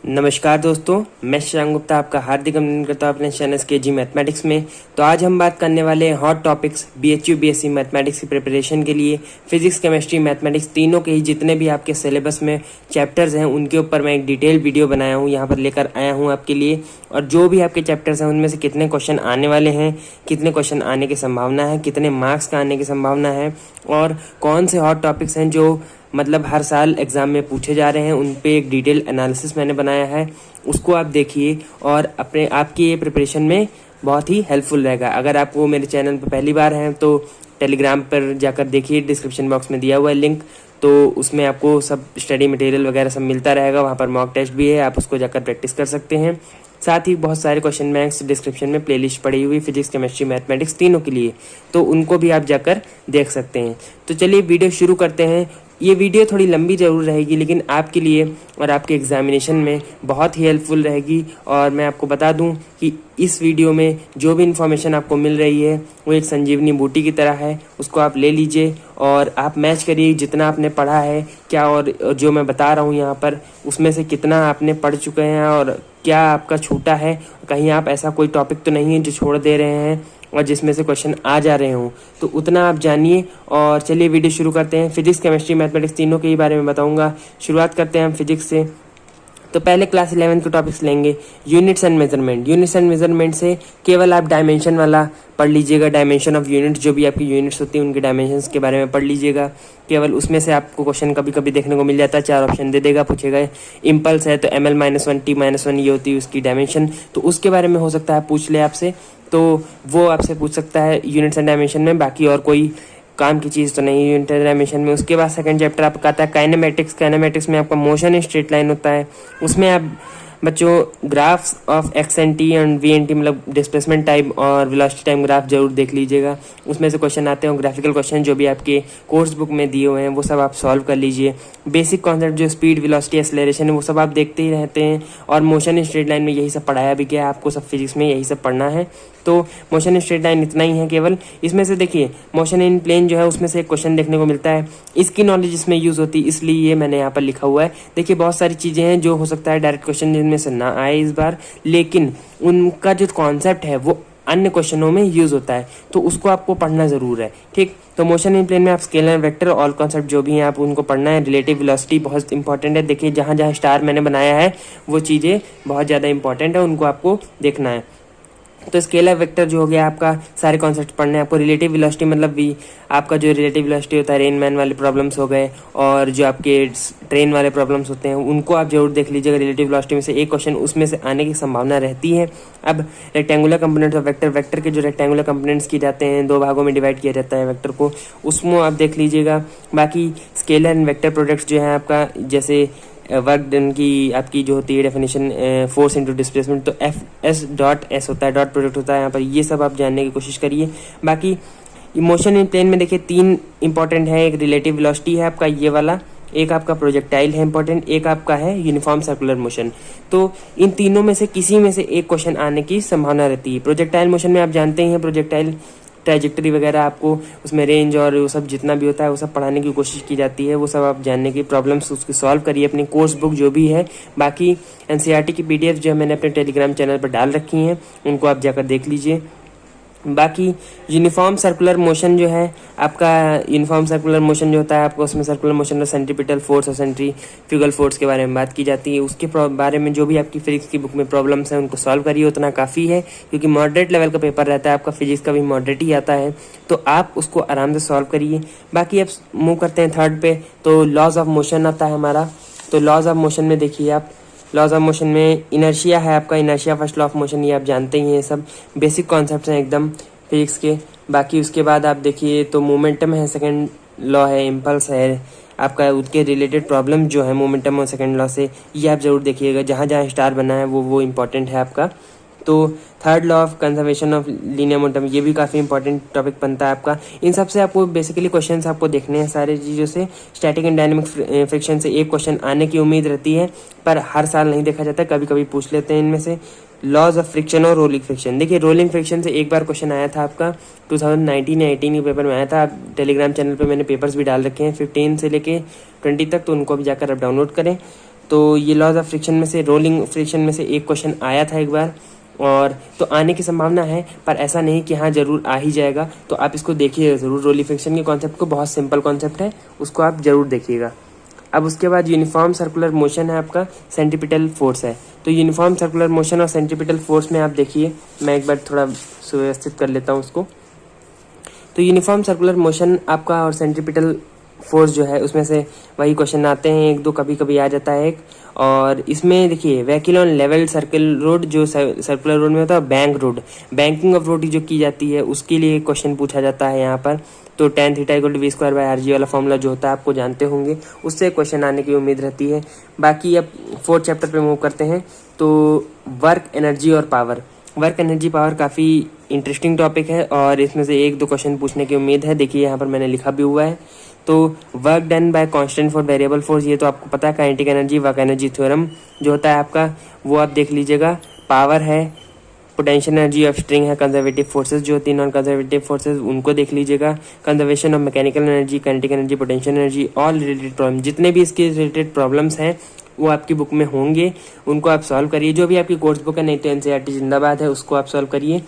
नमस्कार दोस्तों, मैं शशांक गुप्ता आपका हार्दिक अभिनंदन करता हूँ अपने चैनल केजी मैथमेटिक्स में। तो आज हम बात करने वाले हैं hot topics BHU BSc mathematics की प्रिपरेशन के लिए। फिजिक्स, केमिस्ट्री, मैथमेटिक्स तीनों के ही जितने भी आपके सिलेबस में चैप्टर्स हैं उनके ऊपर मैं एक डिटेल वीडियो बनाया हूँ, यहाँ पर लेकर आया हूँ आपके लिए। और जो भी आपके चैप्टर्स हैं उनमें से कितने क्वेश्चन आने वाले हैं, कितने क्वेश्चन आने की संभावना है, कितने मार्क्स का आने की संभावना है और कौन से हॉट टॉपिक्स हैं जो मतलब हर साल एग्ज़ाम में पूछे जा रहे हैं, उन पे एक डिटेल एनालिसिस मैंने बनाया है। उसको आप देखिए और अपने आपकी ये प्रिपरेशन में बहुत ही हेल्पफुल रहेगा। अगर आप वो मेरे चैनल पर पहली बार हैं तो टेलीग्राम पर जाकर देखिए, डिस्क्रिप्शन बॉक्स में दिया हुआ है लिंक, तो उसमें आपको सब स्टडी मटेरियल वगैरह सब मिलता रहेगा। वहाँ पर मॉक टेस्ट भी है, आप उसको जाकर प्रैक्टिस कर सकते हैं। साथ ही बहुत सारे क्वेश्चन बैंक्स डिस्क्रिप्शन में प्लेलिस्ट पड़ी हुई फिजिक्स, केमिस्ट्री, मैथमेटिक्स तीनों के लिए, तो उनको भी आप जाकर देख सकते हैं। तो चलिए वीडियो शुरू करते हैं। ये वीडियो थोड़ी लंबी ज़रूर रहेगी लेकिन आपके लिए और आपके एग्जामिनेशन में बहुत ही हेल्पफुल रहेगी। और मैं आपको बता दूं कि इस वीडियो में जो भी इन्फॉर्मेशन आपको मिल रही है वो एक संजीवनी बूटी की तरह है। उसको आप ले लीजिए और आप मैच करिए जितना आपने पढ़ा है क्या, और जो मैं बता रहा हूँ यहाँ पर उसमें से कितना आपने पढ़ चुके हैं और क्या आपका छूटा है। कहीं आप ऐसा कोई टॉपिक तो नहीं है जो छोड़ दे रहे हैं और जिसमें से क्वेश्चन आ जा रहे हों, तो उतना आप जानिए। और चलिए वीडियो शुरू करते हैं। फिजिक्स, केमिस्ट्री, मैथमेटिक्स तीनों के ही बारे में बताऊंगा। शुरुआत करते हैं हम फिजिक्स से। तो पहले क्लास 11 के टॉपिक्स लेंगे, units and measurement. Units and measurement से केवल आप डायमेंशन वाला पढ़ लीजिएगा, डायमेंशन ऑफ यूनिट्स, जो भी आपकी यूनिट्स होती हैं उनके डायमेंशंस के बारे में पढ़ लीजिएगा। केवल उसमें से आपको क्वेश्चन कभी कभी देखने को मिल जाता है, 4 ऑप्शन दे देगा, पूछेगा इम्पल्स है तो ml-1 t-1 ये होती है उसकी डायमेंशन, तो उसके बारे में हो सकता है पूछ ले आपसे, तो वो आपसे पूछ सकता है यूनिट्स एंड डायमेंशन में। बाकी और कोई काम की चीज़ तो नहीं यूनिट एंड डायमेंशन में। उसके बाद सेकंड चैप्टर आपका आता है काइनेमेटिक्स। काइनेमेटिक्स में आपका मोशन इन स्ट्रेट लाइन होता है। उसमें आप बच्चों graphs of x and t and v and t, मतलब डिस्प्लेसमेंट टाइम और वेलोसिटी टाइम ग्राफ जरूर देख लीजिएगा। उसमें से क्वेश्चन आते हैं, ग्राफिकल क्वेश्चन जो भी आपके कोर्स बुक में दिए हुए हैं वो सब आप सॉल्व कर लीजिए। बेसिक कॉन्सेप्ट जो स्पीड, वेलोसिटी, एक्सेलरेशन है वो सब आप देखते ही रहते हैं। और मोशन इन स्ट्रेट लाइन में यही सब पढ़ाया भी गया है आपको, सब फिजिक्स में यही सब पढ़ना है। तो मोशन इन स्ट्रेट लाइन इतना ही है केवल। इसमें से देखिए मोशन इन प्लेन जो है उसमें से एक क्वेश्चन देखने को मिलता है, इसकी नॉलेज इसमें यूज़ होती है, इसलिए ये मैंने यहाँ पर लिखा हुआ है। देखिए बहुत सारी चीज़ें हैं जो हो सकता है डायरेक्ट क्वेश्चन जिनमें से ना आए इस बार, लेकिन उनका जो कॉन्सेप्ट है वो अन्य क्वेश्चनों में यूज़ होता है, तो उसको आपको पढ़ना ज़रूर है। ठीक, तो मोशन इन प्लेन में आप स्केलर, वेक्टर, ऑल कॉन्सेप्ट जो भी हैं आप उनको पढ़ना है। रिलेटिव वेलोसिटी बहुत इंपॉर्टेंट है। देखिए जहाँ जहाँ स्टार मैंने बनाया है वो चीज़ें बहुत ज़्यादा इंपॉर्टेंट है, उनको आपको देखना है। तो स्केलर वेक्टर जो हो गया आपका, सारे कॉन्सेप्ट पढ़ने हैं आपको। रिलेटिव वेलोसिटी मतलब भी आपका जो रिलेटिव वेलोसिटी होता है, रेन मैन वाले प्रॉब्लम्स हो गए और जो आपके ट्रेन वाले प्रॉब्लम्स होते हैं उनको आप जरूर देख लीजिएगा। रिलेटिव वेलोसिटी में से एक क्वेश्चन उसमें से आने की संभावना रहती है। अब rectangular components of vector, vector के जो रेक्टेंगुलर कंपोनेंट्स किए जाते हैं, 2 भागों में डिवाइड किया जाता है वेक्टर को, उसमें आप देख लीजिएगा। बाकी स्केलर एंड वेक्टर प्रोडक्ट्स जो है आपका, जैसे वर्क डन की आपकी जो होती है डेफिनेशन फोर्स इनटू डिस्प्लेसमेंट, तो F(S) होता है, डॉट प्रोडक्ट होता है यहाँ पर, ये सब आप जानने की कोशिश करिए। बाकी मोशन इन प्लेन में देखिए 3 इंपॉर्टेंट है। एक रिलेटिव वेलोसिटी है आपका ये वाला, एक आपका प्रोजेक्टाइल है इंपॉर्टेंट, एक आपका है यूनिफॉर्म सर्कुलर मोशन। तो इन तीनों में से किसी में से एक क्वेश्चन आने की संभावना रहती है। प्रोजेक्टाइल मोशन में आप जानते ही हैं, प्रोजेक्टाइल ट्रैजेक्टरी वगैरह आपको उसमें रेंज और वो सब जितना भी होता है वो सब पढ़ाने की कोशिश की जाती है। वो सब आप जानने की, प्रॉब्लम्स उसकी सॉल्व करिए अपनी कोर्स बुक जो भी है। बाकी एनसीईआरटी की पीडीएफ जो है मैंने अपने टेलीग्राम चैनल पर डाल रखी हैं, उनको आप जाकर देख लीजिए। बाकी यूनिफॉर्म सर्कुलर मोशन जो है आपका, यूनिफॉर्म सर्कुलर मोशन जो होता है आपको, उसमें सर्कुलर मोशन और सेंट्रीपिटल फोर्स और सेंट्रीफ्यूगल फोर्स के बारे में बात की जाती है। उसके बारे में जो भी आपकी फिजिक्स की बुक में प्रॉब्लम्स हैं उनको सॉल्व करिए, उतना काफ़ी है, क्योंकि मॉडरेट लेवल का पेपर रहता है आपका, फिजिक्स का भी मॉडरेट ही आता है, तो आप उसको आराम से सॉल्व करिए। बाकी अब मूव करते हैं थर्ड पे, तो लॉज ऑफ मोशन आता है हमारा। तो लॉज ऑफ मोशन में देखिए आप, लॉज ऑफ मोशन में इनर्शिया है आपका, inertia first law of motion, ये आप जानते ही हैं, सब बेसिक कॉन्सेप्ट्स हैं एकदम फिजिक्स के। बाकी उसके बाद आप देखिए तो मोमेंटम है, सेकंड लॉ है, इम्पल्स है आपका, उसके रिलेटेड प्रॉब्लम जो है मोमेंटम और सेकंड लॉ से, ये आप जरूर देखिएगा। जहाँ जहाँ स्टार बना है वो इंपॉर्टेंट है आपका। तो third law of conservation of linear momentum, ये भी काफ़ी इंपॉर्टेंट टॉपिक बनता है आपका। इन सब से आपको बेसिकली क्वेश्चंस आपको देखने हैं सारी चीज़ों से। स्टैटिक एंड डायनेमिक फ्रिक्शन से एक क्वेश्चन आने की उम्मीद रहती है, पर हर साल नहीं देखा जाता, कभी कभी पूछ लेते हैं इनमें से। लॉज ऑफ फ्रिक्शन और रोलिंग फ्रिक्शन, देखिए रोलिंग फ्रिक्शन से एक बार क्वेश्चन आया था आपका 2019 या 18 के पेपर में आया था। टेलीग्राम चैनल पे मैंने पेपर्स भी डाल रखे हैं 15 से लेके 20 तक, तो उनको भी जाकर आप डाउनलोड करें। तो ये लॉज ऑफ फ्रिक्शन में से, रोलिंग फ्रिक्शन में से एक क्वेश्चन आया था एक बार, और तो आने की संभावना है, पर ऐसा नहीं कि हाँ जरूर आ ही जाएगा। तो आप इसको देखिएगा ज़रूर, रोलिंग फ्रिक्शन के कॉन्सेप्ट को, बहुत सिंपल कॉन्सेप्ट है, उसको आप ज़रूर देखिएगा। अब उसके बाद यूनिफॉर्म सर्कुलर मोशन है आपका, सेंट्रीपिटल फोर्स है। तो यूनिफॉर्म सर्कुलर मोशन और सेंट्रीपिटल फोर्स में आप देखिए, मैं एक बार थोड़ा सुव्यवस्थित कर लेता हूँ उसको। तो यूनिफॉर्म सर्कुलर मोशन आपका और सेंट्रीपिटल फोर्स जो है, उसमें से वही क्वेश्चन आते हैं, एक दो कभी कभी आ जाता है एक। और इसमें देखिए vehicle on level circle road, जो सर्कुलर रोड में होता है, bank road, banking of road जो की जाती है उसके लिए क्वेश्चन पूछा जाता है यहाँ पर। तो tan theta equal to v square by RG वाला फॉर्मूला जो होता है आपको जानते होंगे, उससे क्वेश्चन आने की उम्मीद रहती है। बाकी अब 4th चैप्टर पे मूव करते हैं। तो वर्क, एनर्जी और पावर, वर्क एनर्जी पावर काफ़ी इंटरेस्टिंग टॉपिक है और इसमें से एक दो क्वेश्चन पूछने की उम्मीद है। देखिए यहाँ पर मैंने लिखा भी हुआ है। तो work done by constant for variable force, ये तो आपको पता है, kinetic energy, work energy theorem जो होता है आपका, वो आप देख लीजिएगा। पावर है, पोटेंशियल एनर्जी ऑफ स्ट्रिंग है, कंजर्वेटिव फोर्सेस जो होती है, नॉन कंजर्वेटिव फोर्सेस, उनको देख लीजिएगा। Conservation of mechanical energy, kinetic energy, potential energy, all related problem, जितने भी इसके रिलेटेड प्रॉब्लम्स हैं वो आपकी बुक में होंगे, उनको आप सॉल्व करिए। जो भी आपकी कोर्स बुक है, नहीं तो NCERT जिंदाबाद है, उसको आप सॉल्व करिए।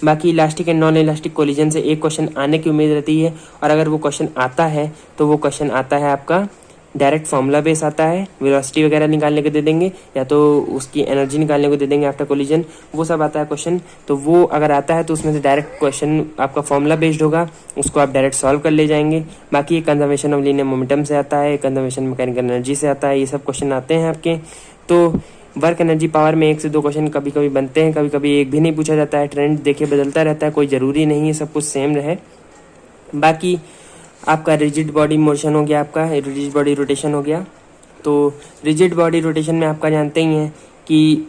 बाकी elastic and non elastic collision से एक क्वेश्चन आने की उम्मीद रहती है, और अगर वो क्वेश्चन आता है तो वो क्वेश्चन आता है आपका डायरेक्ट फॉर्मूला बेस आता है, वेलोसिटी वगैरह निकालने को दे देंगे या तो उसकी एनर्जी निकालने को दे देंगे आफ्टर कोलिजन, वो सब आता है क्वेश्चन। तो वो अगर आता है तो उसमें से डायरेक्ट क्वेश्चन आपका फॉर्मूला बेस्ड होगा, उसको आप डायरेक्ट सॉल्व कर ले जाएंगे। बाकी ये कंजर्वेशन ऑफ लीनियर मोमेंटम से आता है, कंजर्वेशन मैकेनिकल एनर्जी से आता है, ये सब क्वेश्चन आते हैं आपके। तो वर्क एनर्जी पावर में 1 से 2 क्वेश्चन कभी कभी बनते हैं, कभी कभी एक भी नहीं पूछा जाता है। ट्रेंड देखिए बदलता रहता है, कोई ज़रूरी नहीं है सब कुछ सेम रहे। बाकी आपका रिजिड बॉडी मोशन हो गया, आपका रिजिड बॉडी रोटेशन हो गया। तो रिजिड बॉडी रोटेशन में आपका जानते ही हैं कि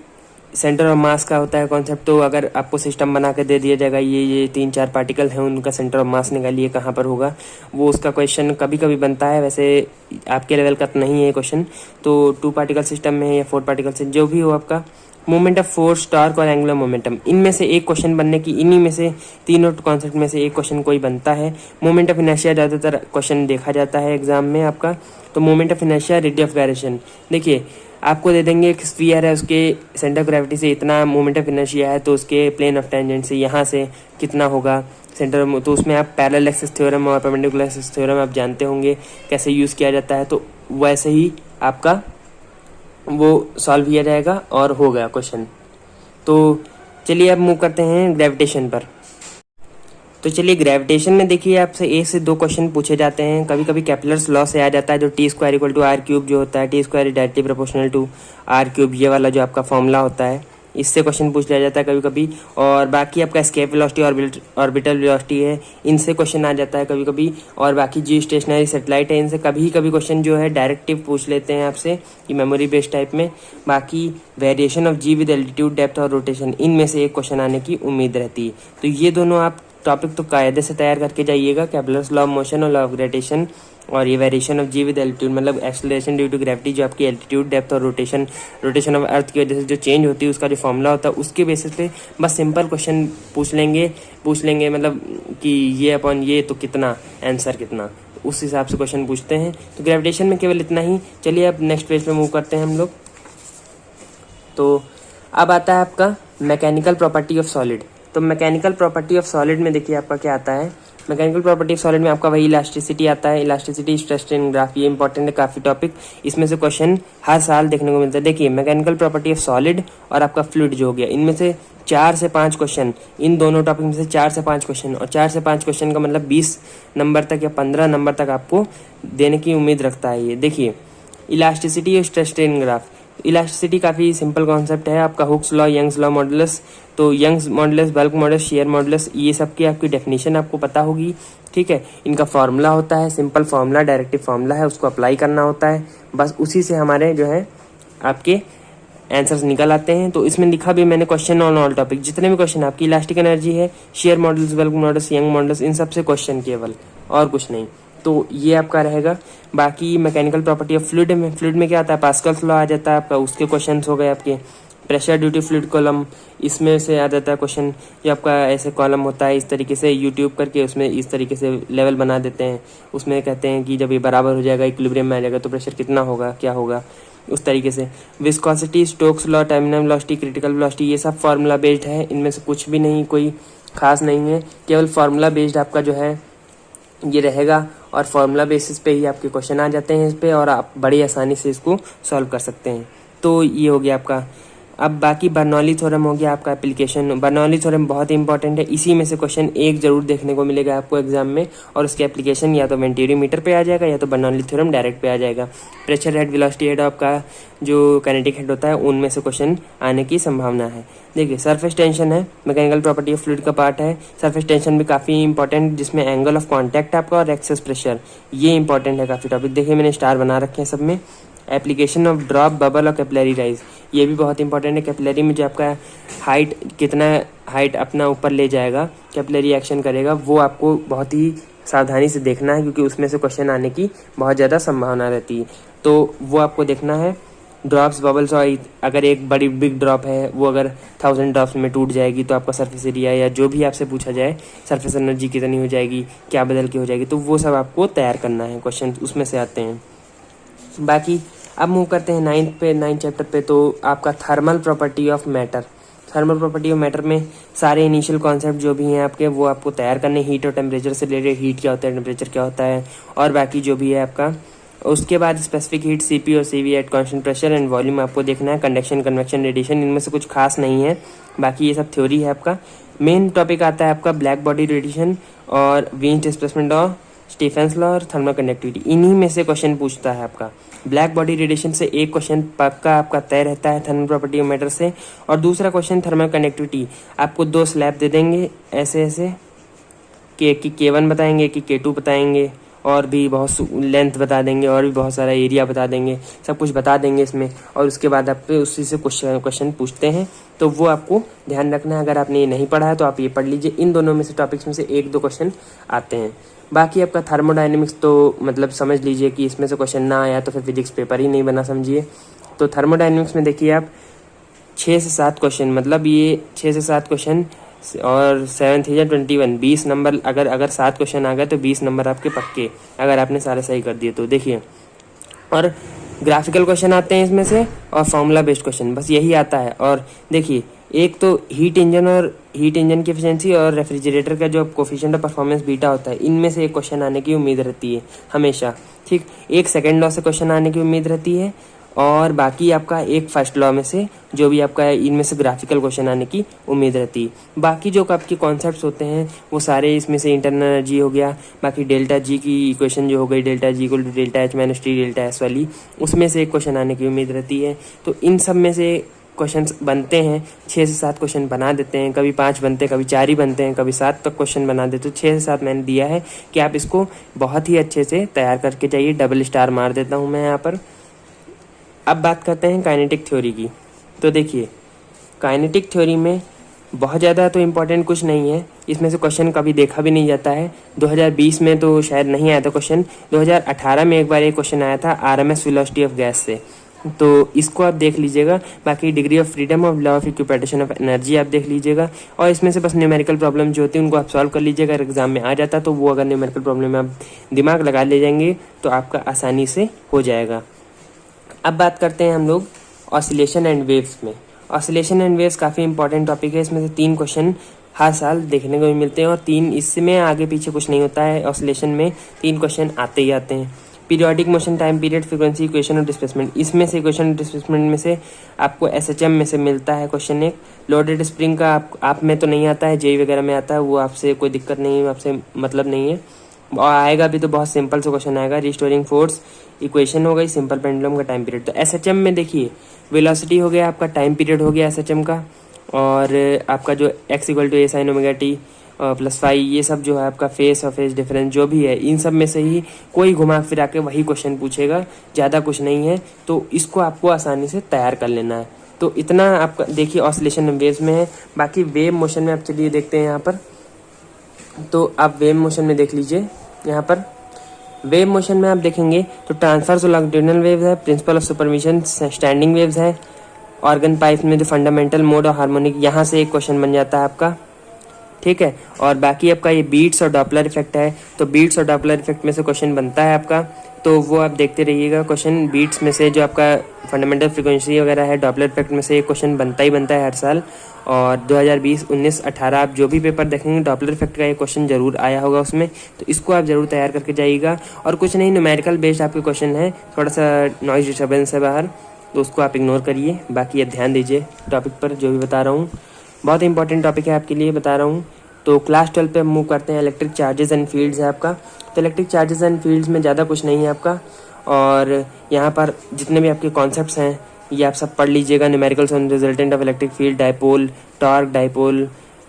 सेंटर ऑफ मास का होता है कॉन्सेप्ट। तो अगर आपको सिस्टम बना के दे दिया जाएगा, ये 3-4 पार्टिकल हैं, उनका सेंटर ऑफ मास निकालिए कहाँ पर होगा, वो उसका क्वेश्चन कभी कभी बनता है। वैसे आपके लेवल का तो नहीं है क्वेश्चन। तो 2 पार्टिकल सिस्टम में या 4 पार्टिकल से जो भी हो, आपका मोमेंट ऑफ फोर्स, टॉर्क और एंगुलर मोमेंटम, इनमें से एक क्वेश्चन बनने की, इन्हीं में से तीनों कॉन्सेप्ट में से एक क्वेश्चन कोई बनता है। मोमेंट ऑफ इनर्शिया ज़्यादातर क्वेश्चन देखा जाता है एग्जाम में आपका। तो moment of inertia, radius of gyration, देखिए आपको दे देंगे एक स्फीयर है, उसके सेंटर ऑफ ग्रेविटी से इतना मोमेंट ऑफ इनर्शिया है, तो उसके प्लेन ऑफ टेंजेंट से यहाँ से कितना होगा सेंटर। तो उसमें आप पैरेलल एक्सिस थ्योरम और परपेंडिकुलर एक्सिस थ्योरम आप जानते होंगे कैसे यूज़ किया जाता है। तो वैसे ही आपका वो सॉल्व किया जाएगा और हो गया क्वेश्चन। तो चलिए अब मूव करते हैं ग्रेविटेशन पर। तो चलिए ग्रेविटेशन में देखिए आपसे 1 से 2 क्वेश्चन पूछे जाते हैं। कभी कभी केपलर्स लॉ से आ जाता है, जो T² = R³ जो होता है, T² = directly proportional to R³, ये वाला जो आपका फॉर्मूला होता है, इससे क्वेश्चन पूछ लिया जाता है कभी कभी। और बाकी आपका एस्केप वेलोसिटी, ऑर्बिटल वेलोसिटी है, इनसे क्वेश्चन आ जाता है कभी कभी। और बाकी जी स्टेशनरी सैटेलाइट है, इनसे कभी कभी क्वेश्चन जो है डायरेक्टिव पूछ लेते हैं आपसे, कि मेमोरी बेस्ड टाइप में। बाकी variation of g with altitude, depth और रोटेशन, इनमें से एक क्वेश्चन आने की उम्मीद रहती है। तो ये दोनों आप टॉपिक तो कायदे से तैयार करके जाइएगा, केपलर्स लॉ ऑफ मोशन और लॉ ऑफ ग्रेविटेशन, और ये variation of g with altitude, मतलब एक्सेलरेशन ड्यू टू ग्रेविटी, जो आपकी एल्टीट्यूड, डेप्थ और रोटेशन ऑफ अर्थ की वजह से जो चेंज होती है, उसका जो फॉर्मूला होता है, उसके बेसिस पे बस सिंपल क्वेश्चन पूछ लेंगे मतलब कि ये अपॉन ये तो कितना, आंसर कितना, उस हिसाब से क्वेश्चन पूछते हैं। तो ग्रेविटेशन में केवल इतना ही। चलिए अब नेक्स्ट पेज पे मूव करते हैं हम लोग। तो अब आता है आपका मैकेनिकल प्रॉपर्टी ऑफ सॉलिड। तो मैकेनिकल प्रॉपर्टी ऑफ सॉलिड में देखिए आपका क्या आता है। मैकेनिकल प्रॉपर्टी ऑफ सॉलिड में आपका वही इलास्टिसिटी आता है, इलास्टिसिटी, स्ट्रेस स्ट्रेन ग्राफ, ये इंपॉर्टेंट है काफ़ी टॉपिक। इसमें से क्वेश्चन हर साल देखने को मिलता है। देखिए मैकेनिकल प्रॉपर्टी ऑफ सॉलिड और आपका फ्लूइड जो हो गया, इनमें से 4 से 5 क्वेश्चन, इन दोनों टॉपिक में से 4 से 5 क्वेश्चन, और 4 से 5 क्वेश्चन का मतलब 20 नंबर तक या 15 नंबर तक आपको देने की उम्मीद रखता है ये। देखिए इलास्टिसिटी और स्ट्रेस स्ट्रेन ग्राफ। इलास्टिसिटी काफ़ी सिंपल कॉन्सेप्ट है आपका, हुक्स लॉ, यंग्स लॉ मॉडुलस। तो Young's modulus, bulk modulus, shear modulus, ये सब की आपकी डेफिनेशन आपको पता होगी, ठीक है। इनका फॉर्मूला होता है, सिंपल फॉर्मूला, डायरेक्टिव फॉर्मूला है, उसको अप्लाई करना होता है, बस उसी से हमारे जो है आपके आंसर्स निकल आते हैं। तो इसमें लिखा भी मैंने क्वेश्चन ऑन ऑल टॉपिक, जितने भी क्वेश्चन आपकी इलास्टिक एनर्जी है, shear models, bulk models, Young models, इन सब से क्वेश्चन केवल, और कुछ नहीं। तो ये आपका रहेगा। बाकी मैकेनिकल प्रॉपर्टी ऑफ फ्लूइड में, फ्लूइड में क्या आता है, पास्कल्स लॉ आ जाता है आपका, उसके क्वेश्चंस हो गए आपके। Pressure due to fluid column, इसमें से आ जाता है क्वेश्चन, जो आपका ऐसे कॉलम होता है इस तरीके से यूट्यूब करके, उसमें इस तरीके से लेवल बना देते हैं, उसमें कहते हैं कि जब ये बराबर हो जाएगा, इक्विलिब्रियम में आ जाएगा, तो प्रेशर कितना होगा, क्या होगा, उस तरीके से। Viscosity, Stokes law, terminal velocity, critical velocity, ये सब फार्मूला बेस्ड है, इनमें से कुछ भी नहीं, कोई खास नहीं है, केवल फार्मूला बेस्ड आपका जो है ये रहेगा और फार्मूला बेसिस पे ही आपके क्वेश्चन आ जाते हैं इस पे और आप बड़ी आसानी से इसको सॉल्व कर सकते हैं। तो ये हो गया आपका। अब बाकी बर्नौली थ्योरम हो गया आपका एप्लीकेशन। बर्नौली थ्योरम बहुत ही इंपॉर्टेंट है, इसी में से क्वेश्चन एक जरूर देखने को मिलेगा आपको एग्जाम में और उसके एप्लीकेशन या तो वेंटियोमीटर पे आ जाएगा या तो बर्नौली थ्योरम डायरेक्ट पे आ जाएगा। प्रेशर हेड, वेलोसिटी हेड आपका जो काइनेटिक हेड होता है उनमें से क्वेश्चन आने की संभावना है। देखिए सरफेस टेंशन है, मैकेनिकल प्रॉपर्टी ऑफ फ्लूइड का पार्ट है। सरफेस टेंशन भी काफ़ी इंपॉर्टेंट, जिसमें एंगल ऑफ कॉन्टैक्ट आपका और एक्सेस प्रेशर, ये इंपॉर्टेंट है काफ़ी टॉपिक। देखिए मैंने स्टार बना रखे हैं सब में। एप्लीकेशन ऑफ ड्रॉप, बबल और कैपिलरी राइज, ये भी बहुत इंपॉर्टेंट है। कैपिलरी में जो आपका हाइट, कितना हाइट अपना ऊपर ले जाएगा, कैपिलरी एक्शन करेगा, वो आपको बहुत ही सावधानी से देखना है क्योंकि उसमें से क्वेश्चन आने की बहुत ज़्यादा संभावना रहती है, तो वो आपको देखना है। ड्रॉप्स, बबल्स, और अगर एक बड़ी बिग ड्रॉप है वो अगर 1000 ड्रॉप्स में टूट जाएगी तो आपका सरफेस एरिया या जो भी आपसे पूछा जाए सरफेस एनर्जी कितनी हो जाएगी, क्या बदल के हो जाएगी, तो वो सब आपको तैयार करना है, क्वेश्चन उसमें से आते हैं। बाकी अब मूव करते हैं 9th चैप्टर पे। तो आपका thermal property of matter, thermal property of matter में सारे इनिशियल कॉन्सेप्ट जो भी हैं आपके वो आपको तैयार करने, हीट और टेम्परेचर से रिलेटेड, हीट क्या होता है, टेम्परेचर क्या होता है और बाकी जो भी है आपका। उसके बाद स्पेसिफिक हीट, सीपी और CV at constant pressure and volume आपको देखना है। कंडक्शन, कन्वेक्शन, रेडिएशन, इनमें से कुछ खास नहीं है, बाकी ये सब थ्योरी है आपका। मेन टॉपिक आता है आपका ब्लैक बॉडी रेडिएशन और Wien's displacement law, Stephen's law और थर्मल कंडक्टिविटी, इन्हीं में से क्वेश्चन पूछता है आपका। ब्लैक बॉडी रेडिएशन से एक क्वेश्चन पक्का आपका तय रहता है थर्मल प्रॉपर्टी ऑफ मैटर से, और दूसरा क्वेश्चन थर्मल कंडक्टिविटी, आपको 2 स्लैब दे देंगे ऐसे ऐसे, कि K1 बताएंगे, कि K2 बताएंगे और भी बहुत लेंथ बता देंगे और भी बहुत सारा एरिया बता देंगे, सब कुछ बता देंगे इसमें, और उसके बाद आप पे उसी से क्वेश्चन पूछते हैं, तो वो आपको ध्यान रखना है। अगर आपने ये नहीं पढ़ा है तो आप ये पढ़ लीजिए, इन दोनों में से टॉपिक्स में से 1-2 क्वेश्चन आते हैं। बाकी आपका थर्मोडायनेमिक्स तो मतलब समझ लीजिए कि इसमें से क्वेश्चन ना आया तो फिर फिजिक्स पेपर ही नहीं बना समझिए। तो थर्मोडायनेमिक्स में देखिए आप 6 से 7 क्वेश्चन, मतलब ये 6 से 7 क्वेश्चन और 7 या 21, 20 नंबर। अगर 7 क्वेश्चन आ गए तो 20 नंबर आपके पक्के, अगर आपने सारे सही कर दिए तो। देखिए, और ग्राफिकल क्वेश्चन आते हैं इसमें से और फॉर्मूला बेस्ड क्वेश्चन, बस यही आता है। और देखिए एक तो हीट इंजन की एफिशिएंसी और रेफ्रिजरेटर का जो कोफिशिएंट ऑफ परफॉर्मेंस बीटा होता है, इनमें से एक क्वेश्चन आने की उम्मीद रहती है हमेशा, ठीक। एक सेकंड लॉ से क्वेश्चन आने की उम्मीद रहती है और बाकी आपका एक फर्स्ट लॉ में से जो भी आपका इनमें से ग्राफिकल क्वेश्चन आने की उम्मीद रहती है। बाकी जो आपके कॉन्सेप्ट्स होते हैं वो सारे इसमें से इंटरनल एनर्जी हो गया, बाकी डेल्टा जी की इक्वेशन जो हो गई, delta G equal to delta H minus T delta S वाली, उसमें से एक क्वेश्चन आने की उम्मीद रहती है। तो इन सब में से क्वेश्चंस बनते हैं, 6 से 7 क्वेश्चन बना देते हैं, कभी 5 बनते हैं, कभी 4 ही बनते हैं, कभी 7 तक क्वेश्चन बना देते। तो 6 से 7 मैंने दिया है कि आप इसको बहुत ही अच्छे से तैयार करके जाइए। डबल स्टार मार देता हूँ मैं यहाँ पर। अब बात करते हैं काइनेटिक थ्योरी की। तो देखिए काइनेटिक थ्योरी में बहुत ज़्यादा तो इम्पोर्टेंट कुछ नहीं है, इसमें से क्वेश्चन कभी देखा भी नहीं जाता है। 2020 में तो शायद नहीं आया था क्वेश्चन, 2018 में एक बार एक क्वेश्चन आया था आरएमएस वेलोसिटी ऑफ गैस से, तो इसको आप देख लीजिएगा। बाकी degree of freedom of law of equipartition of energy आप देख लीजिएगा, और इसमें से बस न्यूमेरिकल प्रॉब्लम जो होती है उनको आप सॉल्व कर लीजिएगा। अगर एग्जाम में आ जाता तो वो अगर न्यूमेरिकल प्रॉब्लम में आप दिमाग लगा ले जाएंगे तो आपका आसानी से हो जाएगा। अब बात करते हैं हम लोग ऑसिलेशन एंड वेव्स में। ऑसिलेशन एंड वेव्स काफ़ी इंपॉर्टेंट टॉपिक है, इसमें से 3 क्वेश्चन हर साल देखने को भी मिलते हैं और 3 इसमें आगे पीछे कुछ नहीं होता है। ऑसिलेशन में 3 क्वेश्चन आते ही आते हैं। Periodic motion, time period, frequency, equation of displacement, इसमें से इक्वेशन ऑफ डिस्प्लेसमेंट में से आपको एसएचएम में से मिलता है क्वेश्चन एक। लोडेड स्प्रिंग का आप में तो नहीं आता है, जेई वगैरह में आता है, वो आपसे कोई दिक्कत नहीं है, आपसे मतलब नहीं है, और आएगा भी तो बहुत सिंपल सा क्वेश्चन आएगा। रिस्टोरिंग फोर्स इक्वेशन हो गई, सिंपल पेंडुलम का टाइम पीरियड। तो एसएचएम में देखिए वेलोसिटी हो गया आपका, टाइम पीरियड हो गया एसएचएम का, और आपका जो x equal to a sine omega t plus phi, ये सब जो है आपका फेस और फेस डिफरेंस जो भी है, इन सब में से ही कोई घुमा फिरा के वही क्वेश्चन पूछेगा, ज़्यादा कुछ नहीं है। तो इसको आपको आसानी से तैयार कर लेना है। तो इतना आपका देखिए ऑसिलेशन वेव्स में है। बाकी वेव मोशन में आप चलिए देखते हैं यहाँ पर। तो आप वेव मोशन में देख लीजिए, यहाँ पर वेव मोशन में आप देखेंगे तो ट्रांसफर्स और लॉन्गिट्यूडिनल वेव्स है, principle of supervision standing waves है, ऑर्गन पाइप में जो फंडामेंटल मोड और हार्मोनिक, यहाँ से एक क्वेश्चन बन जाता है आपका, ठीक है। और बाकी आपका ये बीट्स और डॉपलर इफेक्ट है, तो बीट्स और डॉपलर इफेक्ट में से क्वेश्चन बनता है आपका। तो वो आप देखते रहिएगा। क्वेश्चन बीट्स में से जो आपका फंडामेंटल फ्रीक्वेंसी वगैरह है, डॉपलर इफेक्ट में से एक क्वेश्चन बनता ही बनता है हर साल। और 2020, 19, 18 आप जो भी पेपर देखेंगे डॉपलर इफेक्ट का एक क्वेश्चन जरूर आया होगा उसमें, तो इसको आप जरूर तैयार करके जाइएगा। और कुछ नहीं, न्यूमेरिकल बेस्ड आपके क्वेश्चन है, थोड़ा सा नॉइज डिस्टर्बेंस है बाहर, तो उसको आप इग्नोर करिए। बाकी आप ध्यान दीजिए टॉपिक पर जो भी बता रहा हूँ, बहुत इंपॉर्टेंट टॉपिक है आपके लिए बता रहा हूँ। तो क्लास 12 पे मूव करते हैं। इलेक्ट्रिक चार्जेस एंड फील्ड्स है आपका। तो इलेक्ट्रिक चार्जेस एंड फील्ड्स में ज़्यादा कुछ नहीं है आपका, और यहाँ पर जितने भी आपके कॉन्सेप्ट्स हैं ये आप सब पढ़ लीजिएगा। Numericals on resultant of electric field, dipole, torque dipole,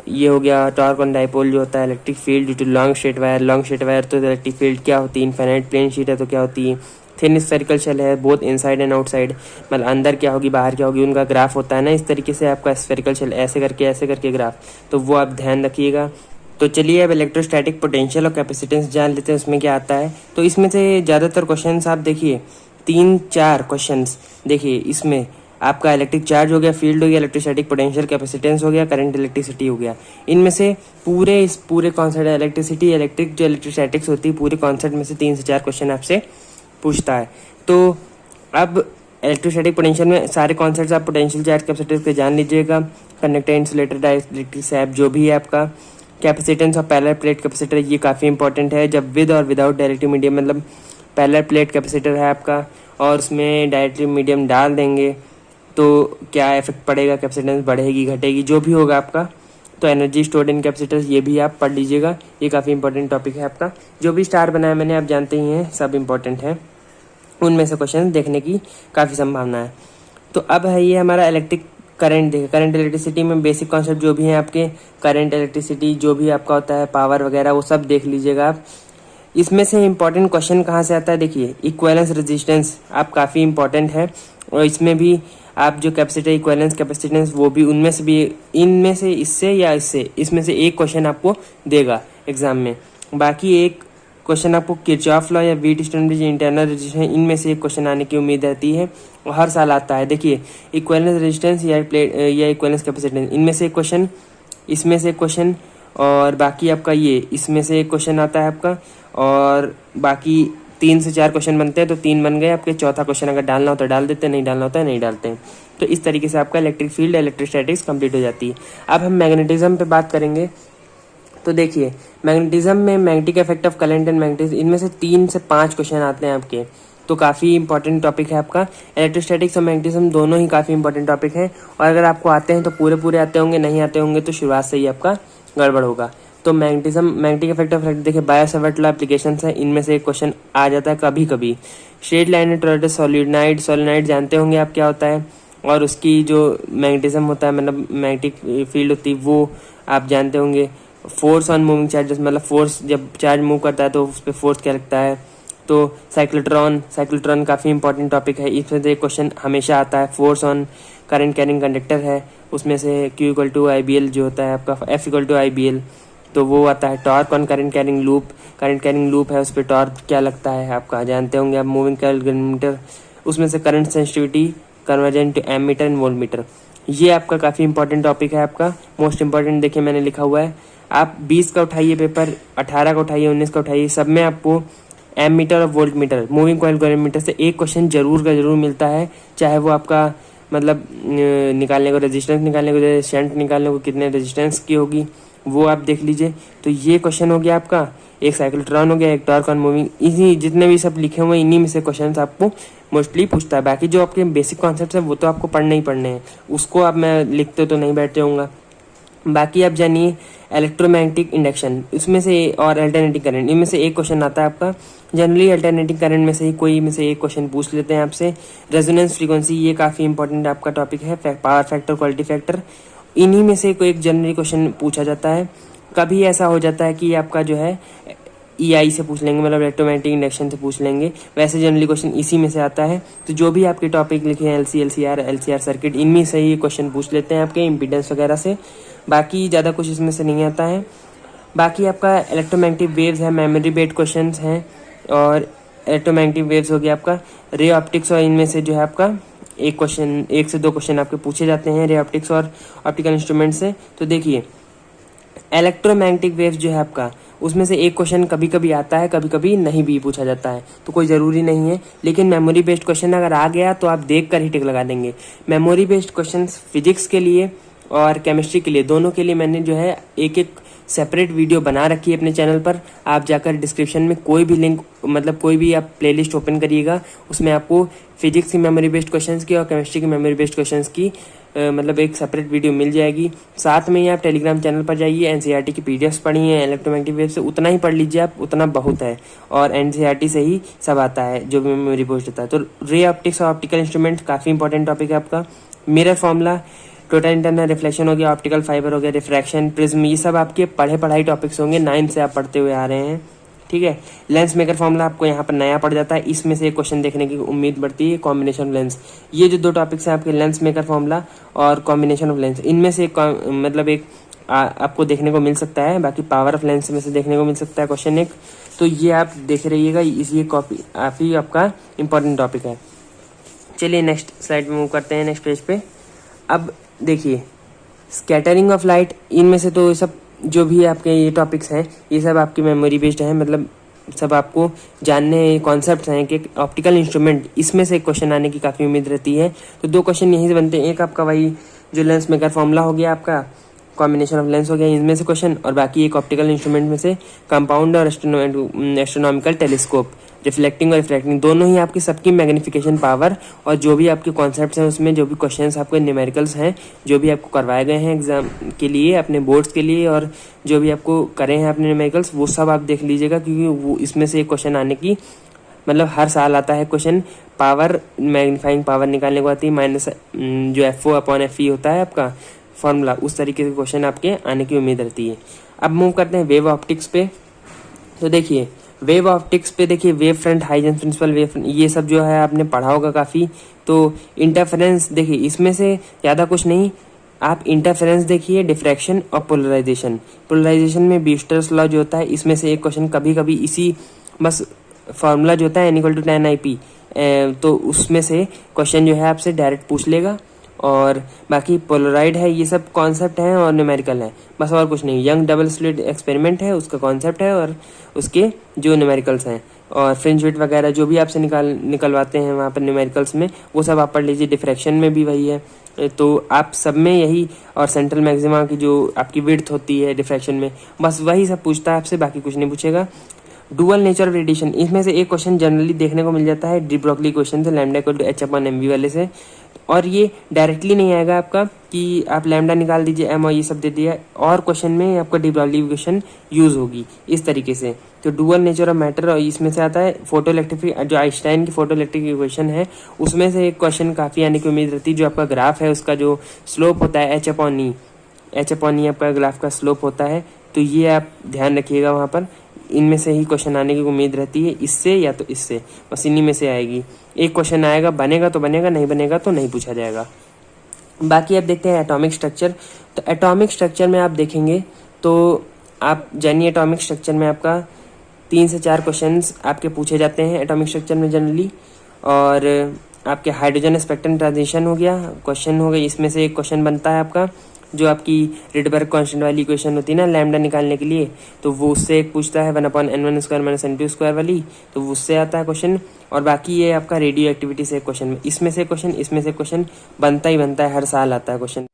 ये हो गया। टॉर्क ऑन डाइपोल जो होता है electric field due to long straight wire. Long straight wire तो इलेक्ट्रिक फील्ड क्या होती है, इनफाइनाइट प्लेन शीट है तो क्या होती है। थिन स्फेरिकल शेल है, बोथ इनसाइड एंड आउटसाइड, मतलब अंदर क्या होगी बाहर क्या होगी, उनका ग्राफ होता है ना इस तरीके से आपका स्फेरिकल शेल ऐसे करके ग्राफ, तो वो आप ध्यान रखिएगा। तो चलिए अब इलेक्ट्रोस्टैटिक पोटेंशियल और कैपेसिटेंस जान लेते हैं उसमें क्या आता है। तो इसमें से ज़्यादातर क्वेश्चंस आप देखिए 3-4 क्वेश्चंस देखिए। इसमें आपका इलेक्ट्रिक चार्ज हो गया, फील्ड हो गया, इलेक्ट्रोस्टैटिक पोटेंशियल, कैपेसिटेंस हो गया, करंट इलेक्ट्रिसिटी हो गया। इनमें से पूरे कॉन्सेप्ट इलेक्ट्रिसिटी, इलेक्ट्रिक जो इलेक्ट्रोस्टैटिक्स होती है पूरे कॉन्सेप्ट में से 3 से 4 क्वेश्चन आपसे पूछता है। तो अब इलेक्ट्रोस्टैटिक पोटेंशियल में सारे कॉन्सेप्ट्स आप पोटेंशियल चार्ज कैपेसिटेंस के जान लीजिएगा। कंडक्टर, इंसुलेटर, डाइलेक्ट्रिक सैप जो भी है आपका। कैपेसिटेंस और पैरेलल प्लेट कैपेसिटर ये काफ़ी इंपॉर्टेंट है। जब विद और विदाउट डायरेक्टिव मीडियम, मतलब पैरेलल प्लेट कैपेसिटर है आपका और उसमें डायरेक्टिव मीडियम डाल देंगे तो क्या इफेक्ट पड़ेगा, कैपेसिटेंस बढ़ेगी घटेगी, जो भी होगा आपका। तो एनर्जी स्टोर्ड इन कैपेसिटर्स ये भी आप पढ़ लीजिएगा, ये काफ़ी इंपॉर्टेंट टॉपिक है आपका। जो भी स्टार बनाया मैंने आप जानते ही हैं, सब इंपॉर्टेंट है, उनमें से क्वेश्चन देखने की काफ़ी संभावना है। तो अब है ये हमारा इलेक्ट्रिक करंट। देखिए करंट इलेक्ट्रिसिटी में बेसिक कॉन्सेप्ट जो भी हैं आपके, करंट इलेक्ट्रिसिटी जो भी आपका होता है, पावर वगैरह वो सब देख लीजिएगा आप। इसमें से इम्पॉर्टेंट क्वेश्चन कहाँ से आता है, देखिए इक्विवेलेंस रेजिस्टेंस आप काफ़ी इंपॉर्टेंट है। और इसमें भी आप जो कैपेसिटर, इक्विवेलेंस, कैपेसिटेंस वो भी उनमें से भी, इनमें से इससे या इससे, इसमें से एक क्वेश्चन आपको देगा एग्जाम में। बाकी एक क्वेश्चन आपको किरचॉफ लॉ या वीट स्टोन इंटरनल रेजिस्टेंस, इनमें से एक क्वेश्चन आने की उम्मीद रहती है और हर साल आता है। देखिए इक्विवेलेंस रेजिस्टेंस या प्लेट या इक्विवेलेंस कैपेसिटेंस, इनमें से एक क्वेश्चन, इसमें से एक क्वेश्चन, और बाकी आपका ये इसमें से एक क्वेश्चन आता है आपका, और बाकी 3 से 4 क्वेश्चन बनते हैं। तो 3 बन गए आपके, चौथा क्वेश्चन अगर डालना हो तो डाल देते हैं, नहीं डालना होता है नहीं डालते हैं। तो इस तरीके से आपका इलेक्ट्रिक फील्ड, इलेक्ट्रोस्टैटिक्स कंप्लीट हो जाती है। अब हम मैग्नेटिज्म पे बात करेंगे। तो देखिए मैग्नेटिज्म में magnetic effect of current and magnetism, इनमें से 3 से 5 क्वेश्चन आते हैं आपके, तो काफ़ी इंपॉर्टेंट टॉपिक है आपका। इलेक्ट्रोस्टैटिक्स और मैग्नेटिज्म दोनों ही काफ़ी इंपॉर्टेंट टॉपिक है, और अगर आपको आते हैं तो पूरे आते होंगे, नहीं आते होंगे तो शुरुआत से ही आपका गड़बड़ होगा। तो मैग्नेटिज्म, मैग्नेटिक इफेक्ट ऑफ देखिए बायो-सावर्ट लॉ एप्लीकेशंस है, इनमें से एक क्वेश्चन आ जाता है कभी कभी। Straight line torrid solenoid, solenoid जानते होंगे आप क्या होता है, और उसकी जो मैग्नेटिज्म होता है, मतलब मैग्नेटिक फील्ड होती है वो आप जानते होंगे। फोर्स ऑन मूविंग चार्जेस, मतलब फोर्स जब चार्ज मूव करता है तो उस पर फोर्स क्या लगता है। तो साइक्लोट्रॉन काफ़ी इंपॉर्टेंट टॉपिक है, इसमें से एक क्वेश्चन हमेशा आता है। Force on current carrying conductor है, उसमें से Q = IBL जो होता है आपका, F = IBL, तो वो आता है। Torque on current carrying loop, current carrying loop है उस पर टॉर्क क्या लगता है आपका जानते होंगे आप। मूविंग कैलरीमीटर, उसमें से current sensitivity convergent to ammeter and voltmeter, ये आपका काफ़ी इंपॉर्टेंट टॉपिक है आपका। मोस्ट इंपॉर्टेंट देखिए मैंने लिखा हुआ है, आप 20 का उठाइए पेपर, 18 का उठाइए, 19 का उठाइए, सब में आपको एमीटर और वोल्ट मीटर, मूविंग कॉइल कैलरीमीटर से एक क्वेश्चन जरूर का जरूर मिलता है। चाहे वो आपका मतलब निकालने को, रेजिस्टेंस निकालने को, शंट निकालने को कितने रेजिस्टेंस की होगी वो आप देख लीजिए। तो ये क्वेश्चन हो गया आपका, एक साइक्लोट्रॉन हो गया, एक टॉर्क ऑन मूविंग, इसी जितने भी सब लिखे हुए इन्हीं में से क्वेश्चन आपको मोस्टली पूछता है। बाकी जो आपके बेसिक कॉन्सेप्ट्स हैं वो तो आपको पढ़ने ही पढ़ने हैं, उसको आप मैं लिखते तो नहीं बैठ जाऊँगा। बाकी आप जानिए इलेक्ट्रोमैग्नेटिक इंडक्शन, इसमें से और अल्टरनेटिंग करंट, इनमें से एक क्वेश्चन आता है आपका। जनरली अल्टरनेटिंग करंट में से ही कोई में से एक क्वेश्चन पूछ लेते हैं आपसे। रेजोनेंस फ्रीक्वेंसी, ये काफ़ी इंपॉर्टेंट आपका टॉपिक है। पावर फैक्टर, क्वालिटी फैक्टर, इन्हीं में से कोई एक जनरली क्वेश्चन पूछा जाता है। कभी ऐसा हो जाता है कि आपका जो है EI से पूछ लेंगे, मतलब इलेक्ट्रोमैग्नेटिक इंडक्शन से पूछ लेंगे, वैसे जनरली क्वेश्चन इसी में से आता है। तो जो भी आपके टॉपिक लिखे हैं LC, LCR सर्किट, इनमें से ही क्वेश्चन पूछ लेते हैं आपके इम्पीडेंस वगैरह से। बाकी ज़्यादा कुछ इसमें से नहीं आता है। बाकी आपका इलेक्ट्रोमैग्नेटिक वेव्स है, मेमोरी बेस्ड क्वेश्चंस हैं, और इलेक्ट्रोमैग्नेटिक वेव्स हो गया आपका रे ऑप्टिक्स, और इनमें से जो है आपका एक क्वेश्चन, 1 से 2 क्वेश्चन आपके पूछे जाते हैं रे ऑप्टिक्स और ऑप्टिकल इंस्ट्रूमेंट से। तो देखिए इलेक्ट्रोमैग्नेटिक वेव्स जो है आपका उसमें से एक क्वेश्चन कभी कभी आता है, कभी कभी नहीं भी पूछा जाता है, तो कोई ज़रूरी नहीं है। लेकिन मेमोरी बेस्ड क्वेश्चन अगर आ गया तो आप देख कर ही टिक लगा देंगे। मेमोरी बेस्ड क्वेश्चन फिजिक्स के लिए और केमिस्ट्री के लिए, दोनों के लिए मैंने जो है एक एक सेपरेट वीडियो बना रखी है अपने चैनल पर। आप जाकर डिस्क्रिप्शन में कोई भी लिंक, मतलब कोई भी आप प्लेलिस्ट ओपन करिएगा, उसमें आपको फिजिक्स की मेमोरी बेस्ड क्वेश्चंस की और केमिस्ट्री की मेमोरी बेस्ड क्वेश्चंस की मतलब एक सेपरेट वीडियो मिल जाएगी। साथ में ही आप टेलीग्राम चैनल पर जाइए, एनसीईआरटी की पीडीएफ्स पढ़िए, इलेक्ट्रोमैग्नेटिक वेव से उतना ही पढ़ लीजिए आप, उतना बहुत है। और एनसीईआरटी से ही सब आता है जो भी मेमोरी बेस्ड होता है। तो रे ऑप्टिक्स और ऑप्टिकल इंस्ट्रूमेंट काफ़ी इंपॉर्टेंट टॉपिक है आपका। Mirror formula, total internal reflection हो गया, ऑप्टिकल फाइबर हो गया, रिफ्रैक्शन, प्रिज्म, ये सब आपके पढ़ाई टॉपिक्स होंगे, 9 से आप पढ़ते हुए आ रहे हैं, ठीक है। लेंस मेकर फॉर्मूला आपको यहाँ पर नया पड़ जाता है, इसमें से एक क्वेश्चन देखने की उम्मीद बढ़ती है। कॉम्बिनेशन ऑफ लेंस, ये जो 2 टॉपिक्स हैं आपके, लेंस मेकर फॉर्मूला और कॉम्बिनेशन ऑफ लेंस, इनमें से मतलब एक आपको देखने को मिल सकता है। बाकी पावर ऑफ लेंस में से देखने को मिल सकता है क्वेश्चन एक। तो ये आप देख रहिएगा, ये काफ़ी आपका इंपॉर्टेंट टॉपिक है। चलिए नेक्स्ट स्लाइड में मूव करते हैं, नेक्स्ट पेज पे। अब देखिए स्कैटरिंग ऑफ लाइट, इनमें से तो सब जो भी आपके ये टॉपिक्स हैं ये सब आपकी मेमोरी बेस्ड हैं, मतलब सब आपको जानने कॉन्सेप्ट्स हैं कि ऑप्टिकल इंस्ट्रूमेंट, इसमें से एक क्वेश्चन आने की काफ़ी उम्मीद रहती है। तो 2 क्वेश्चन यहीं से बनते हैं, एक आपका वही जो लेंस मेकर फॉर्मूला हो गया, आपका कॉम्बिनेशन ऑफ लेंस हो गया, इनमें से क्वेश्चन, और बाकी एक ऑप्टिकल इंस्ट्रूमेंट में से कंपाउंड और एस्ट्रोनॉमिकल टेलीस्कोप, रिफ्लेक्टिंग और रिफ्रैक्टिंग, दोनों ही आपकी सबकी मैग्नीफिकेशन पावर और जो भी आपके कॉन्सेप्ट्स हैं उसमें जो भी क्वेश्चंस आपके न्यूमेरिकल्स हैं जो भी आपको करवाए गए हैं एग्जाम के लिए, अपने बोर्ड्स के लिए, और जो भी आपको करे हैं अपने न्यूमेरिकल्स, वो सब आप देख लीजिएगा, क्योंकि वो इसमें से एक क्वेश्चन आने की, मतलब हर साल आता है क्वेश्चन। पावर, मैग्नीफाइंग पावर निकालने को आती है, माइनस जो FO/FE होता है आपका फॉर्मूला, उस तरीके के क्वेश्चन आपके आने की उम्मीद रहती है। अब मूव करते हैं वेव ऑप्टिक्स पे। तो देखिए वेव ऑप्टिक्स पे, देखिए wave front, Huygens principle, wave front, ये सब जो है आपने पढ़ा होगा काफ़ी। तो इंटरफेरेंस, देखिए इसमें से ज़्यादा कुछ नहीं, आप इंटरफेरेंस देखिए, डिफ्रैक्शन और पोलराइजेशन। पोलराइजेशन में बीस्टर्स लॉ जो होता है, इसमें से एक क्वेश्चन कभी कभी इसी बस फार्मूला जो होता है N=10 IP, तो उसमें से क्वेश्चन जो है आपसे डायरेक्ट पूछ लेगा। और बाकी पोलराइड है, ये सब कॉन्सेप्ट हैं और न्यूमेरिकल है, बस और कुछ नहीं। यंग डबल स्लिट एक्सपेरिमेंट है, उसका कॉन्सेप्ट है और उसके जो न्यूमेरिकल्स हैं, और फ्रिंज विड्थ वगैरह जो भी आपसे निकलवाते हैं वहाँ पर न्यूमेरिकल्स में, वो सब आप पढ़ लीजिए। डिफ्रैक्शन में भी वही है, तो आप सब में यही, और सेंट्रल मैक्सिमा की जो आपकी विड्थ होती है डिफ्रैक्शन में, बस वही सब पूछता है आपसे, बाकी कुछ नहीं पूछेगा। डुअल नेचर ऑफ रेडिएशन, इसमें से एक क्वेश्चन जनरली देखने को मिल जाता है, डी ब्रॉगली क्वेश्चन से, λ=h/mv वाले से, और ये डायरेक्टली नहीं आएगा आपका कि आप लैम्डा निकाल दीजिए, एम और ये सब दे दिया, और क्वेश्चन में आपका डी ब्रॉगली इक्वेशन यूज होगी इस तरीके से। तो डुअल नेचर ऑफ मैटर, और इसमें से आता है फोटो इलेक्ट्रिक, जो आइंस्टाइन की फोटो इलेक्ट्रिक इक्वेशन है, उसमें से एक क्वेश्चन काफ़ी आने की उम्मीद रहती है। जो आपका ग्राफ है उसका जो स्लोप होता है h/e, h/e आपका ग्राफ का स्लोप होता है, तो ये आप ध्यान रखिएगा वहाँ पर। इनमें से ही क्वेश्चन आने की उम्मीद रहती है, इससे या तो इससे, बस इन्हीं में से आएगी। एक क्वेश्चन आएगा, बनेगा तो बनेगा, नहीं बनेगा तो नहीं पूछा जाएगा। बाकी आप देखते हैं एटॉमिक स्ट्रक्चर। तो एटॉमिक स्ट्रक्चर में आप देखेंगे तो आप जानिए, एटॉमिक स्ट्रक्चर में आपका 3 से 4 क्वेश्चंस आपके पूछे जाते हैं एटॉमिक स्ट्रक्चर में जनरली। और आपके हाइड्रोजन स्पेक्ट्रम ट्रांजिशन हो गया, क्वेश्चन हो गया, इसमें से एक क्वेश्चन बनता है आपका, जो आपकी रिडबर्ग कांस्टेंट वाली इक्वेशन होती है ना लैम्डा निकालने के लिए, तो वो उससे एक पूछता है 1/n1² - n2² वाली, तो उससे आता है क्वेश्चन। और बाकी ये आपका रेडियो एक्टिविटी से क्वेश्चन, इसमें से क्वेश्चन, इसमें से क्वेश्चन बनता ही बनता है, हर साल आता है क्वेश्चन।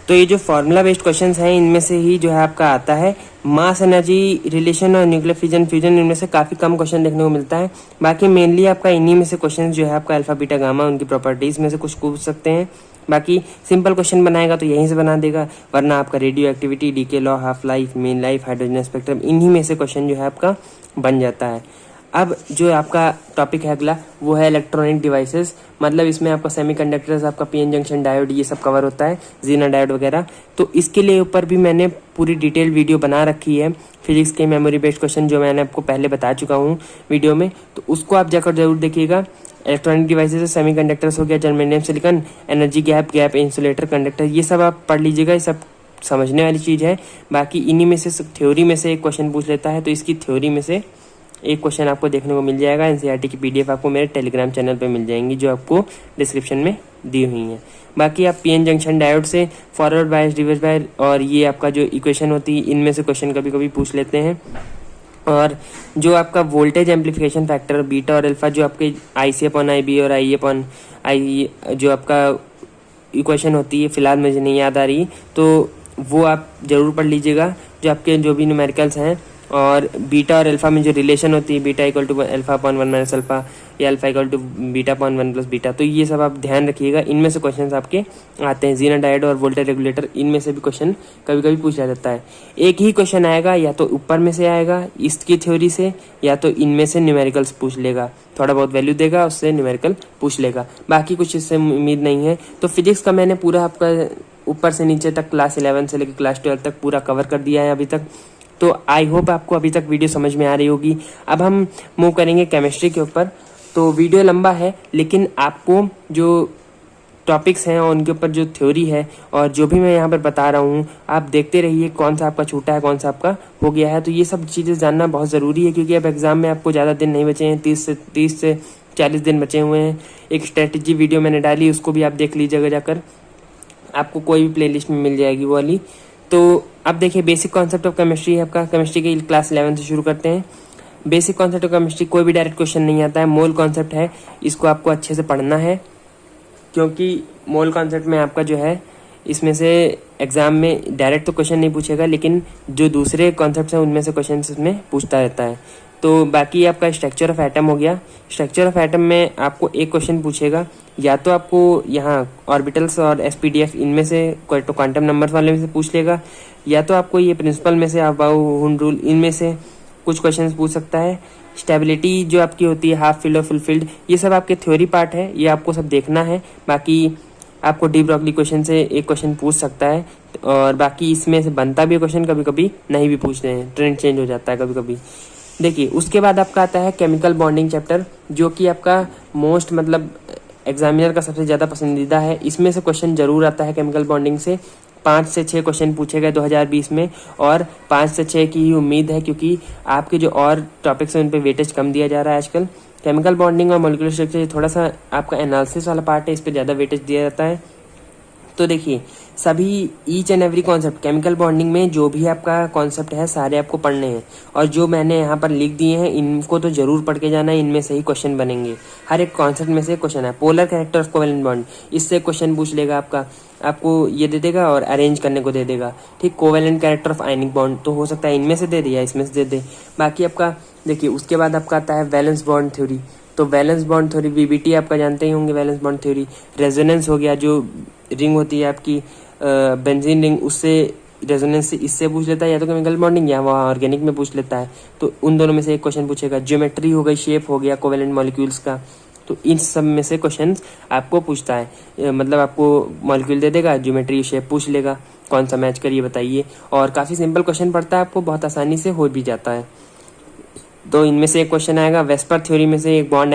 तो ये जो फार्मूला बेस्ड क्वेश्चंस हैं, इनमें से ही जो है आपका आता है मास एनर्जी रिलेशन और न्यूक्लियर फिजन फ्यूजन, इनमें से काफ़ी कम क्वेश्चन देखने को मिलता है। बाकी मेनली आपका इन्हीं में से क्वेश्चन जो है आपका अल्फा बीटा गामा, उनकी प्रॉपर्टीज में से कुछ पूछ सकते हैं। बाकी सिंपल क्वेश्चन बनाएगा तो यहीं से बना देगा, वरना आपका radioactivity, decay law, half life, mean life, hydrogen spectrum, इन्हीं में से क्वेश्चन जो है आपका बन जाता है। अब जो आपका टॉपिक है अगला, वो है इलेक्ट्रॉनिक डिवाइसेस, मतलब इसमें आपका सेमीकंडक्टर्स, आपका पीएन जंक्शन डायोड, ये सब कवर होता है, जीना डायोड वगैरह। तो इसके लिए ऊपर भी मैंने पूरी डिटेल वीडियो बना रखी है, फिजिक्स के मेमोरी बेस्ड क्वेश्चन जो मैंने आपको पहले बता चुका हूँ वीडियो में, तो उसको आप जाकर जरूर देखिएगा। इलेक्ट्रॉनिक डिवाइसेस, सेमीकंडक्टर्स हो गया, germanium, silicon, energy gap, insulator, conductor, ये सब आप पढ़ लीजिएगा, ये सब समझने वाली चीज़ है। बाकी इन्हीं में से थ्योरी में से एक क्वेश्चन पूछ लेता है, तो इसकी थ्योरी में से एक क्वेश्चन आपको देखने को मिल जाएगा। एनसीईआरटी की पीडीएफ आपको मेरे टेलीग्राम चैनल पे मिल जाएंगी, जो आपको डिस्क्रिप्शन में दी हुई हैं। बाकी आप पीएन जंक्शन डायोड से फॉरवर्ड बायस, रिवर्स बायस, और ये आपका जो इक्वेशन होती है, इनमें से क्वेश्चन कभी कभी पूछ लेते हैं। और जो आपका वोल्टेज एम्पलीफिकेशन फैक्टर बीटा और अल्फा जो आपके आई सी अपॉन आई बी और आई अपॉन आई जो आपका इक्वेशन होती है, फिलहाल मुझे नहीं याद आ रही, तो वो आप ज़रूर पढ़ लीजिएगा जो आपके जो भी न्यूमेरिकल्स हैं। और बीटा और अल्फा में जो रिलेशन होती है, beta equal to alpha upon 1 minus alpha या alpha equal to beta upon 1 plus beta, तो ये सब आप ध्यान रखिएगा। इनमें से क्वेश्चन आपके आते हैं। जीना डायोड और वोल्टेज रेगुलेटर, इनमें से भी क्वेश्चन कभी कभी पूछा जाता है। एक ही क्वेश्चन आएगा, या तो ऊपर में से आएगा इसकी थ्योरी से, या तो इनमें से न्यूमेरिकल्स पूछ लेगा, थोड़ा बहुत वैल्यू देगा उससे न्यूमेरिकल पूछ लेगा, बाकी कुछ इससे उम्मीद नहीं है। तो फिजिक्स का मैंने पूरा आपका ऊपर से नीचे तक क्लास 11 से लेकर क्लास 12 तक पूरा कवर कर दिया है अभी तक। तो आई होप आपको अभी तक वीडियो समझ में आ रही होगी। अब हम मूव करेंगे केमिस्ट्री के ऊपर। तो वीडियो लंबा है, लेकिन आपको जो टॉपिक्स हैं उनके ऊपर जो थ्योरी है और जो भी मैं यहाँ पर बता रहा हूँ, आप देखते रहिए कौन सा आपका छूटा है, कौन सा आपका हो गया है। तो ये सब चीज़ें जानना बहुत ज़रूरी है, क्योंकि अब एग्ज़ाम में आपको ज़्यादा दिन नहीं बचे हैं, 30 से 40 दिन बचे हुए हैं। एक स्ट्रेटजी वीडियो मैंने डाली, उसको भी आप देख लीजिएगा जाकर, आपको कोई भी प्लेलिस्ट में मिल जाएगी वो वाली। तो अब देखिए, बेसिक कॉन्सेप्ट ऑफ केमिस्ट्री है आपका। केमिस्ट्री की क्लास 11 से शुरू करते हैं। बेसिक कॉन्सेप्ट ऑफ केमिस्ट्री, कोई भी डायरेक्ट क्वेश्चन नहीं आता है। मोल कॉन्सेप्ट है, इसको आपको अच्छे से पढ़ना है, क्योंकि मोल कॉन्सेप्ट में आपका जो है, इसमें से एग्जाम में डायरेक्ट तो क्वेश्चन नहीं पूछेगा, लेकिन जो दूसरे कॉन्सेप्ट हैं उनमें से क्वेश्चन इसमें पूछता रहता है। तो बाकी आपका स्ट्रक्चर ऑफ एटम हो गया। स्ट्रक्चर ऑफ एटम में आपको एक क्वेश्चन पूछेगा, या तो आपको यहाँ ऑर्बिटल्स और एसपीडीएफ इनमें से तो क्वांटम नंबर्स वाले में से पूछ लेगा, या तो आपको ये प्रिंसिपल में से अबाउ रूल इनमें से कुछ क्वेश्चन पूछ सकता है। स्टेबिलिटी जो आपकी होती है, हाफ फील्ड और फुल फील्ड, ये सब आपके थ्योरी पार्ट है, ये आपको सब देखना है। बाकी आपको डी ब्रॉगली क्वेश्चन से एक क्वेश्चन पूछ सकता है, और बाकी इसमें से बनता भी क्वेश्चन, कभी कभी नहीं भी पूछते हैं, ट्रेंड चेंज हो जाता है कभी कभी। देखिए, उसके बाद आपका आता है केमिकल बॉन्डिंग चैप्टर, जो कि आपका मोस्ट मतलब एग्जामिनर का सबसे ज़्यादा पसंदीदा है। इसमें से क्वेश्चन जरूर आता है केमिकल बॉन्डिंग से। 5 से 6 क्वेश्चन पूछे गए 2020 में, और 5 से 6 की ही उम्मीद है, क्योंकि आपके जो और टॉपिक्स हैं उन पर वेटेज कम दिया जा रहा है आजकल। केमिकल बॉन्डिंग और मॉलिक्यूलर स्ट्रक्चर थोड़ा सा आपका एनालिसिस वाला पार्ट है, इस पर ज़्यादा वेटेज दिया जाता है। तो देखिए, सभी each and every concept chemical bonding में जो भी आपका कॉन्सेप्ट है सारे आपको पढ़ने हैं, और जो मैंने यहाँ पर लिख दिए हैं इनको तो जरूर पढ़ के जाना है। इनमें से ही क्वेश्चन बनेंगे, हर एक कॉन्सेप्ट में से क्वेश्चन है। Polar character of covalent bond, इससे क्वेश्चन पूछ लेगा आपको ये दे देगा और अरेंज करने को दे देगा। ठीक, covalent character of ionic bond, तो हो सकता है इनमें से दे दे या इसमें से दे दे। बाकी आपका देखिए, उसके बाद आपका आता है वैलेंस बॉन्ड थ्योरी। तो वैलेंस बॉन्ड थ्योरी, वीबीटी आपका जानते ही होंगे। वैलेंस बॉन्ड थ्योरी, रेजोनेंस हो गया, जो रिंग होती है आपकी बेंजीन रिंग, उससे रेजोनेंस से इससे पूछ लेता है, या तो केमिकल बॉन्डिंग या वहाँ ऑर्गेनिक में पूछ लेता है। तो उन दोनों में से एक क्वेश्चन पूछेगा। ज्योमेट्री हो गई, शेप हो गया कोवेलेंट मॉलिक्यूल्स का, तो इन सब में से क्वेश्चन आपको पूछता है। मतलब आपको मॉलिक्यूल दे देगा, ज्योमेट्री शेप पूछ लेगा, कौन सा मैच करिए बताइए। और काफ़ी सिंपल क्वेश्चन पड़ता है, आपको बहुत आसानी से हो भी जाता है। तो इनमें से एक क्वेश्चन आएगा वेस्पर थ्योरी में से, एक बॉन्ड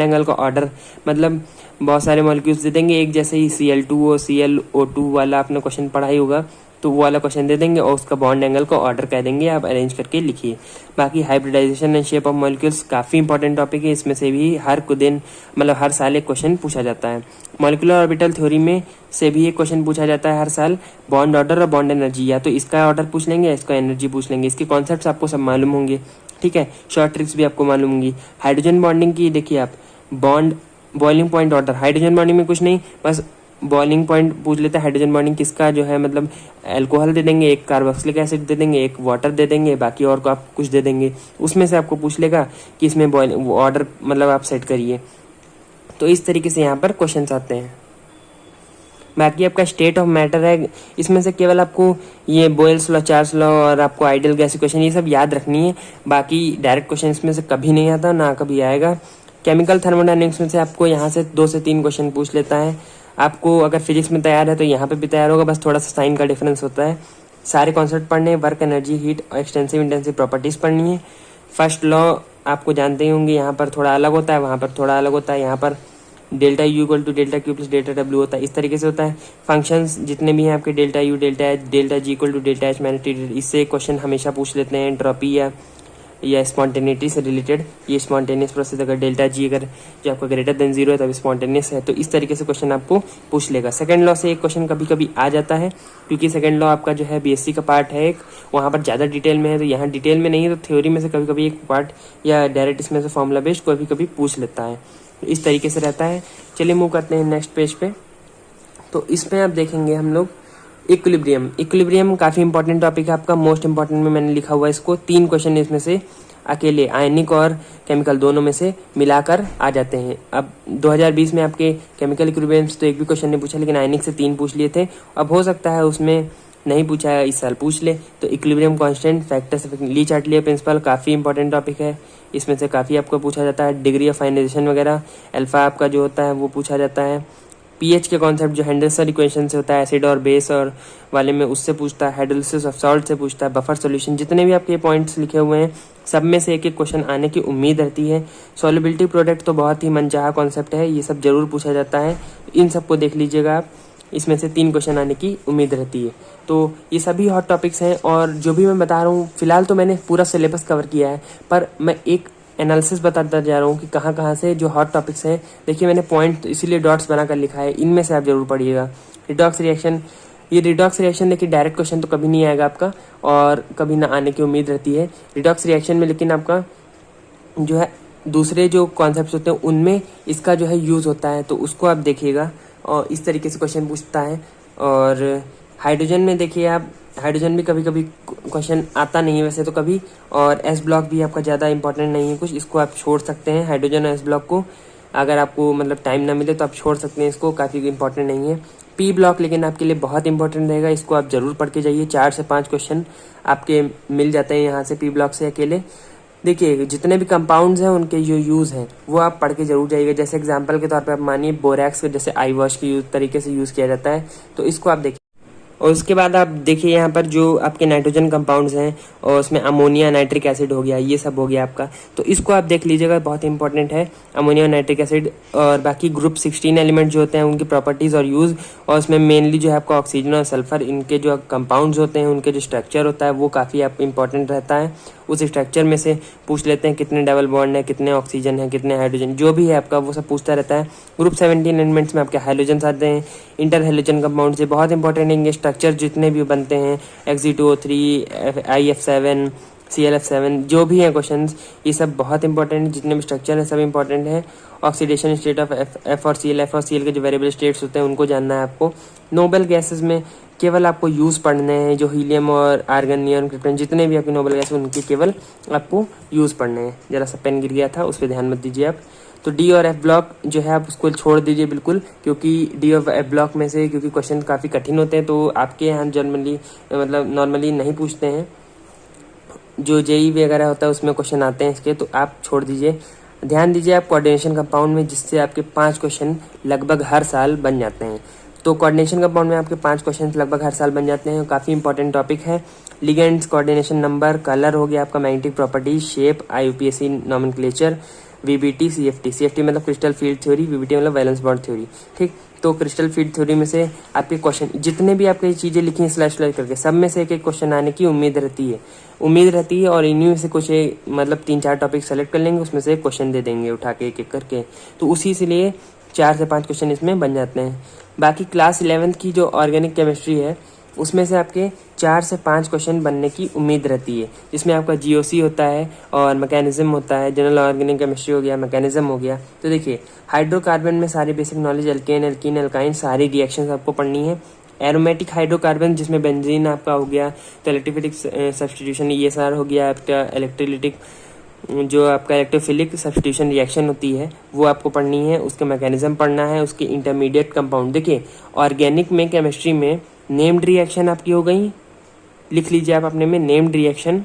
एंगल का ऑर्डर, मतलब बहुत सारे मॉलिक्यूल्स दे देंगे एक जैसे ही, Cl2O ClO2 वाला आपने क्वेश्चन पढ़ा ही होगा, तो वो वाला क्वेश्चन दे देंगे और उसका बॉन्ड एंगल का ऑर्डर कह देंगे, आप अरेंज करके लिखिए। बाकी hybridization and shape of molecules काफ़ी इंपॉर्टेंट टॉपिक है, इसमें से भी हर साल एक क्वेश्चन पूछा जाता है। मॉलिक्यूलर ऑर्बिटल थ्योरी में से भी एक क्वेश्चन पूछा जाता है हर साल, बॉन्ड ऑर्डर और बॉन्ड एनर्जी, या तो इसका ऑर्डर पूछ लेंगे या इसका एनर्जी पूछ लेंगे। इसके कॉन्सेप्ट्स आपको सब मालूम होंगे, ठीक है, शॉर्ट ट्रिक्स भी आपको मालूम होंगी। हाइड्रोजन बॉन्डिंग की देखिए आप, bond boiling point order, hydrogen bonding में कुछ नहीं, बस बॉइलिंग पॉइंट पूछ लेते हैं। हाइड्रोजन बॉन्डिंग किसका जो है, मतलब अल्कोहल दे देंगे, एक कार्बोक्सिलिक एसिड दे देंगे, एक वाटर दे देंगे, बाकी और को आप कुछ दे देंगे, उसमें से आपको पूछ लेगा कि इसमें बॉइलिंग ऑर्डर मतलब आप सेट करिए। तो इस तरीके से यहाँ पर क्वेश्चन आते हैं। बाकी आपका स्टेट ऑफ मैटर है, इसमें से केवल आपको ये बॉयल्स लॉ, चार्ल्स लॉ और आपको आइडियल गैस इक्वेशन ये सब याद रखनी है। बाकी डायरेक्ट क्वेश्चन इसमें से कभी नहीं आता, ना कभी आएगा। केमिकल थर्मोडायनेमिक्स में से आपको यहाँ से 2 से 3 क्वेश्चन पूछ लेता है। आपको अगर फिजिक्स में तैयार है तो यहाँ पे भी तैयार होगा, बस थोड़ा सा साइन का डिफरेंस होता है। सारे कॉन्सेप्ट पढ़ने हैं, वर्क, एनर्जी, हीट और एक्सटेंसिव इंटेंसिव प्रॉपर्टीज पढ़नी है। फर्स्ट लॉ आपको जानते ही होंगे, यहाँ पर थोड़ा अलग होता है, वहाँ पर थोड़ा अलग होता है। यहाँ पर delta U equal to delta Q plus delta W होता है, इस तरीके से होता है। फंक्शंस जितने भी हैं आपके, delta U, delta H, delta G equal to delta H magnetic, इससे क्वेश्चन हमेशा पूछ लेते हैं। एंट्रोपी या या स्पॉन्टेनिटी से रिलेटेड, ये स्पॉन्टेनियस प्रोसेस अगर डेल्टा जी अगर जो आपका ग्रेटर देन 0 है तब स्पॉन्टेनियस है, तो इस तरीके से क्वेश्चन आपको पूछ लेगा। सेकंड लॉ से एक क्वेश्चन कभी कभी आ जाता है, क्योंकि सेकंड लॉ आपका जो है बीएससी का पार्ट है एक, वहाँ पर ज़्यादा डिटेल में है, तो यहाँ डिटेल में नहीं है, तो थ्योरी में से कभी कभी एक पार्ट या डायरेक्ट इसमें से फॉर्मूला बेस्ड कभी कभी पूछ लेता है, तो इस तरीके से रहता है। चलिए मूव करते हैं नेक्स्ट पेज पे। तो इसमें आप देखेंगे हम लोग इक्विलिब्रियम। इक्विलिब्रियम काफ़ी इंपॉर्टेंट टॉपिक है आपका, मोस्ट इंपॉर्टेंट में मैंने लिखा हुआ है इसको। 3 क्वेश्चन इसमें से अकेले आयनिक और केमिकल दोनों में से मिलाकर आ जाते हैं। अब 2020 में आपके केमिकल इक्विलिब्रियम से तो एक भी क्वेश्चन नहीं पूछा, लेकिन आयनिक से 3 पूछ लिए थे। अब हो सकता है उसमें नहीं पूछा है, इस साल पूछ ले। तो इक्विलिब्रियम कांस्टेंट, फैक्टर्स, ली चार्टियर प्रिंसिपल काफ़ी इंपॉर्टेंट टॉपिक है, इसमें से काफ़ी आपको पूछा जाता है। डिग्री ऑफ आयनाइजेशन वगैरह, अल्फा आपका जो होता है वो पूछा जाता है। पीएच के कॉन्सेप्ट जो हेंडरसन इक्वेशन से होता है, एसिड और बेस और वाले में, उससे पूछता है। हाइड्रोलिसिस ऑफ सॉल्ट से पूछता है। बफर सॉल्यूशन, जितने भी आपके पॉइंट्स लिखे हुए हैं सब में से एक एक क्वेश्चन आने की उम्मीद रहती है। सॉल्युबिलिटी प्रोडक्ट तो बहुत ही मनचाहा कॉन्सेप्ट है, ये सब जरूर पूछा जाता है, इन सबको देख लीजिएगा आप, इसमें से 3 क्वेश्चन आने की उम्मीद रहती है। तो ये सभी हॉट टॉपिक्स हैं, और जो भी मैं बता रहा हूँ फिलहाल तो मैंने पूरा सिलेबस कवर किया है, पर मैं एक एनालिसिस बताता जा रहा हूँ कि कहाँ कहाँ से जो हॉट टॉपिक्स हैं। देखिए मैंने पॉइंट तो इसीलिए डॉट्स बनाकर लिखा है, इनमें से आप जरूर पढ़िएगा। रिडॉक्स रिएक्शन, ये रिडॉक्स रिएक्शन देखिए डायरेक्ट क्वेश्चन तो कभी नहीं आएगा आपका, और कभी ना आने की उम्मीद रहती है रिडॉक्स रिएक्शन में, लेकिन आपका जो है दूसरे जो कॉन्सेप्ट होते हैं उनमें इसका जो है यूज़ होता है, तो उसको आप देखिएगा, और इस तरीके से क्वेश्चन पूछता है। और हाइड्रोजन में देखिए आप, हाइड्रोजन भी कभी कभी क्वेश्चन आता नहीं है वैसे तो कभी, और एस ब्लॉक भी आपका ज़्यादा इंपॉर्टेंट नहीं है कुछ, इसको आप छोड़ सकते हैं। हाइड्रोजन और एस ब्लॉक को अगर आपको मतलब टाइम ना मिले तो आप छोड़ सकते हैं, इसको काफ़ी इंपॉर्टेंट नहीं है। पी ब्लॉक लेकिन आपके लिए बहुत इंपॉर्टेंट रहेगा, इसको आप जरूर पढ़ के जाइए। 4 से 5 क्वेश्चन आपके मिल जाते हैं यहाँ से पी ब्लॉक से अकेले। देखिए जितने भी कंपाउंड्स हैं उनके जो यूज़ हैं वो आप पढ़ के जरूर जाइएगा। जैसे एग्जांपल के तौर पे आप मानिए बोरैक्स को जैसे आई वॉश के तरीके से यूज़ किया जाता है, तो इसको आप देखिए। और उसके बाद आप देखिए यहाँ पर जो आपके नाइट्रोजन कंपाउंड्स हैं, और उसमें अमोनिया, नाइट्रिक एसिड हो गया, ये सब हो गया आपका, तो इसको आप देख लीजिएगा, बहुत इंपॉर्टेंट है अमोनिया और नाइट्रिक एसिड। और बाकी ग्रुप 16 एलिमेंट जो होते हैं उनकी प्रॉपर्टीज़ और यूज़, और उसमें मेनली जो है आपका ऑक्सीजन और सल्फर, इनके जो कंपाउंड्स होते हैं उनके जो स्ट्रक्चर होता है वो काफ़ी आप इंपॉर्टेंट रहता है। उस स्ट्रक्चर में से पूछ लेते हैं कितने डबल बॉन्ड है, कितने ऑक्सीजन है, कितने हाइड्रोजन, जो भी है आपका वो सब पूछता रहता है। ग्रुप 17 एलिमेंट्स में आपके हाइड्रोजन आते हैं, इंटर हाइड्रोजन कंपाउंड से बहुत इंपॉर्टेंट है। स्ट्रक्चर जितने भी बनते हैं, Xe2O3, IF7, ClF7, जो भी हैं क्वेश्चंस, ये सब बहुत इंपॉर्टेंट है। जितने भी स्ट्रक्चर हैं सब इंपॉर्टेंट है। ऑक्सीडेशन स्टेट ऑफ F और Cl के जो वेरिएबल स्टेट्स होते हैं उनको जानना है आपको। नोबल गैसेस में केवल आपको यूज़ पढ़ने हैं, जो हीलियम और आर्गन, नियॉन, क्रिप्टन, जितने भी आपके नोबल गैस उनके केवल आपको यूज़ पढ़ने हैं। जरा सा पेन गिर गया था, उस पर ध्यान मत दीजिए आप। तो डी और एफ ब्लॉक जो है आप उसको छोड़ दीजिए बिल्कुल, क्योंकि डी और एफ ब्लॉक में से क्योंकि क्वेश्चन काफ़ी कठिन होते हैं, तो आपके यहाँ जनरली मतलब नॉर्मली नहीं पूछते हैं। जो जेई वगैरह होता है उसमें क्वेश्चन आते हैं इसके, तो आप छोड़ दीजिए। ध्यान दीजिए आप कोऑर्डिनेशन कंपाउंड में, जिससे आपके 5 क्वेश्चन लगभग हर साल बन जाते हैं। तो कोऑर्डिनेशन कंपाउंड में आपके 5 क्वेश्चन लगभग हर साल बन जाते हैं, काफ़ी इंपॉर्टेंट टॉपिक है। लिगेंड्स, कोऑर्डिनेशन नंबर, कलर हो गया आपका, magnetic properties, shape, IUPAC nomenclature, VBT, CFT मतलब क्रिस्टल फील्ड थ्योरी, VBT मतलब वैलेंस बॉन्ड थ्योरी। ठीक, तो क्रिस्टल फील्ड थ्योरी में से आपके क्वेश्चन जितने भी आपके चीज़ें लिखी हैं स्लैश स्लैश करके, सब में से एक एक क्वेश्चन आने की उम्मीद रहती है। और इन्हीं में से कुछ मतलब 3-4 टॉपिक सेलेक्ट कर लेंगे, उसमें से क्वेश्चन दे देंगे उठा के एक एक करके, तो उसी से लिए 4 से 5 क्वेश्चन इसमें बन जाते हैं। बाकी क्लास 11th की जो ऑर्गेनिक केमिस्ट्री है उसमें से आपके 4 से 5 क्वेश्चन बनने की उम्मीद रहती है, जिसमें आपका GOC होता है और मैकेनिज्म होता है। जनरल ऑर्गेनिक केमिस्ट्री हो गया, मैकेनिज्म हो गया। तो देखिए हाइड्रोकार्बन में सारी basic knowledge, alkane, alkene, alkyne, सारी रिएक्शंस आपको पढ़नी है। एरोमेटिक हाइड्रोकार्बन जिसमें बेंजीन आपका हो गया, तो इलेक्ट्रोफिलिक सब्स्टिट्यूशन ESR हो गया आपका, इलेक्ट्रोलिटिक जो आपका इलेक्ट्रोफिलिक सब्स्टिट्यूशन रिएक्शन होती है वो आपको पढ़नी है, उसके मैकेनिज्म पढ़ना है, उसके इंटरमीडिएट कंपाउंड। देखिए ऑर्गेनिक में केमिस्ट्री में नेम्ड रिएक्शन आपकी हो गई, लिख लीजिए आप अपने में नेम्ड रिएक्शन,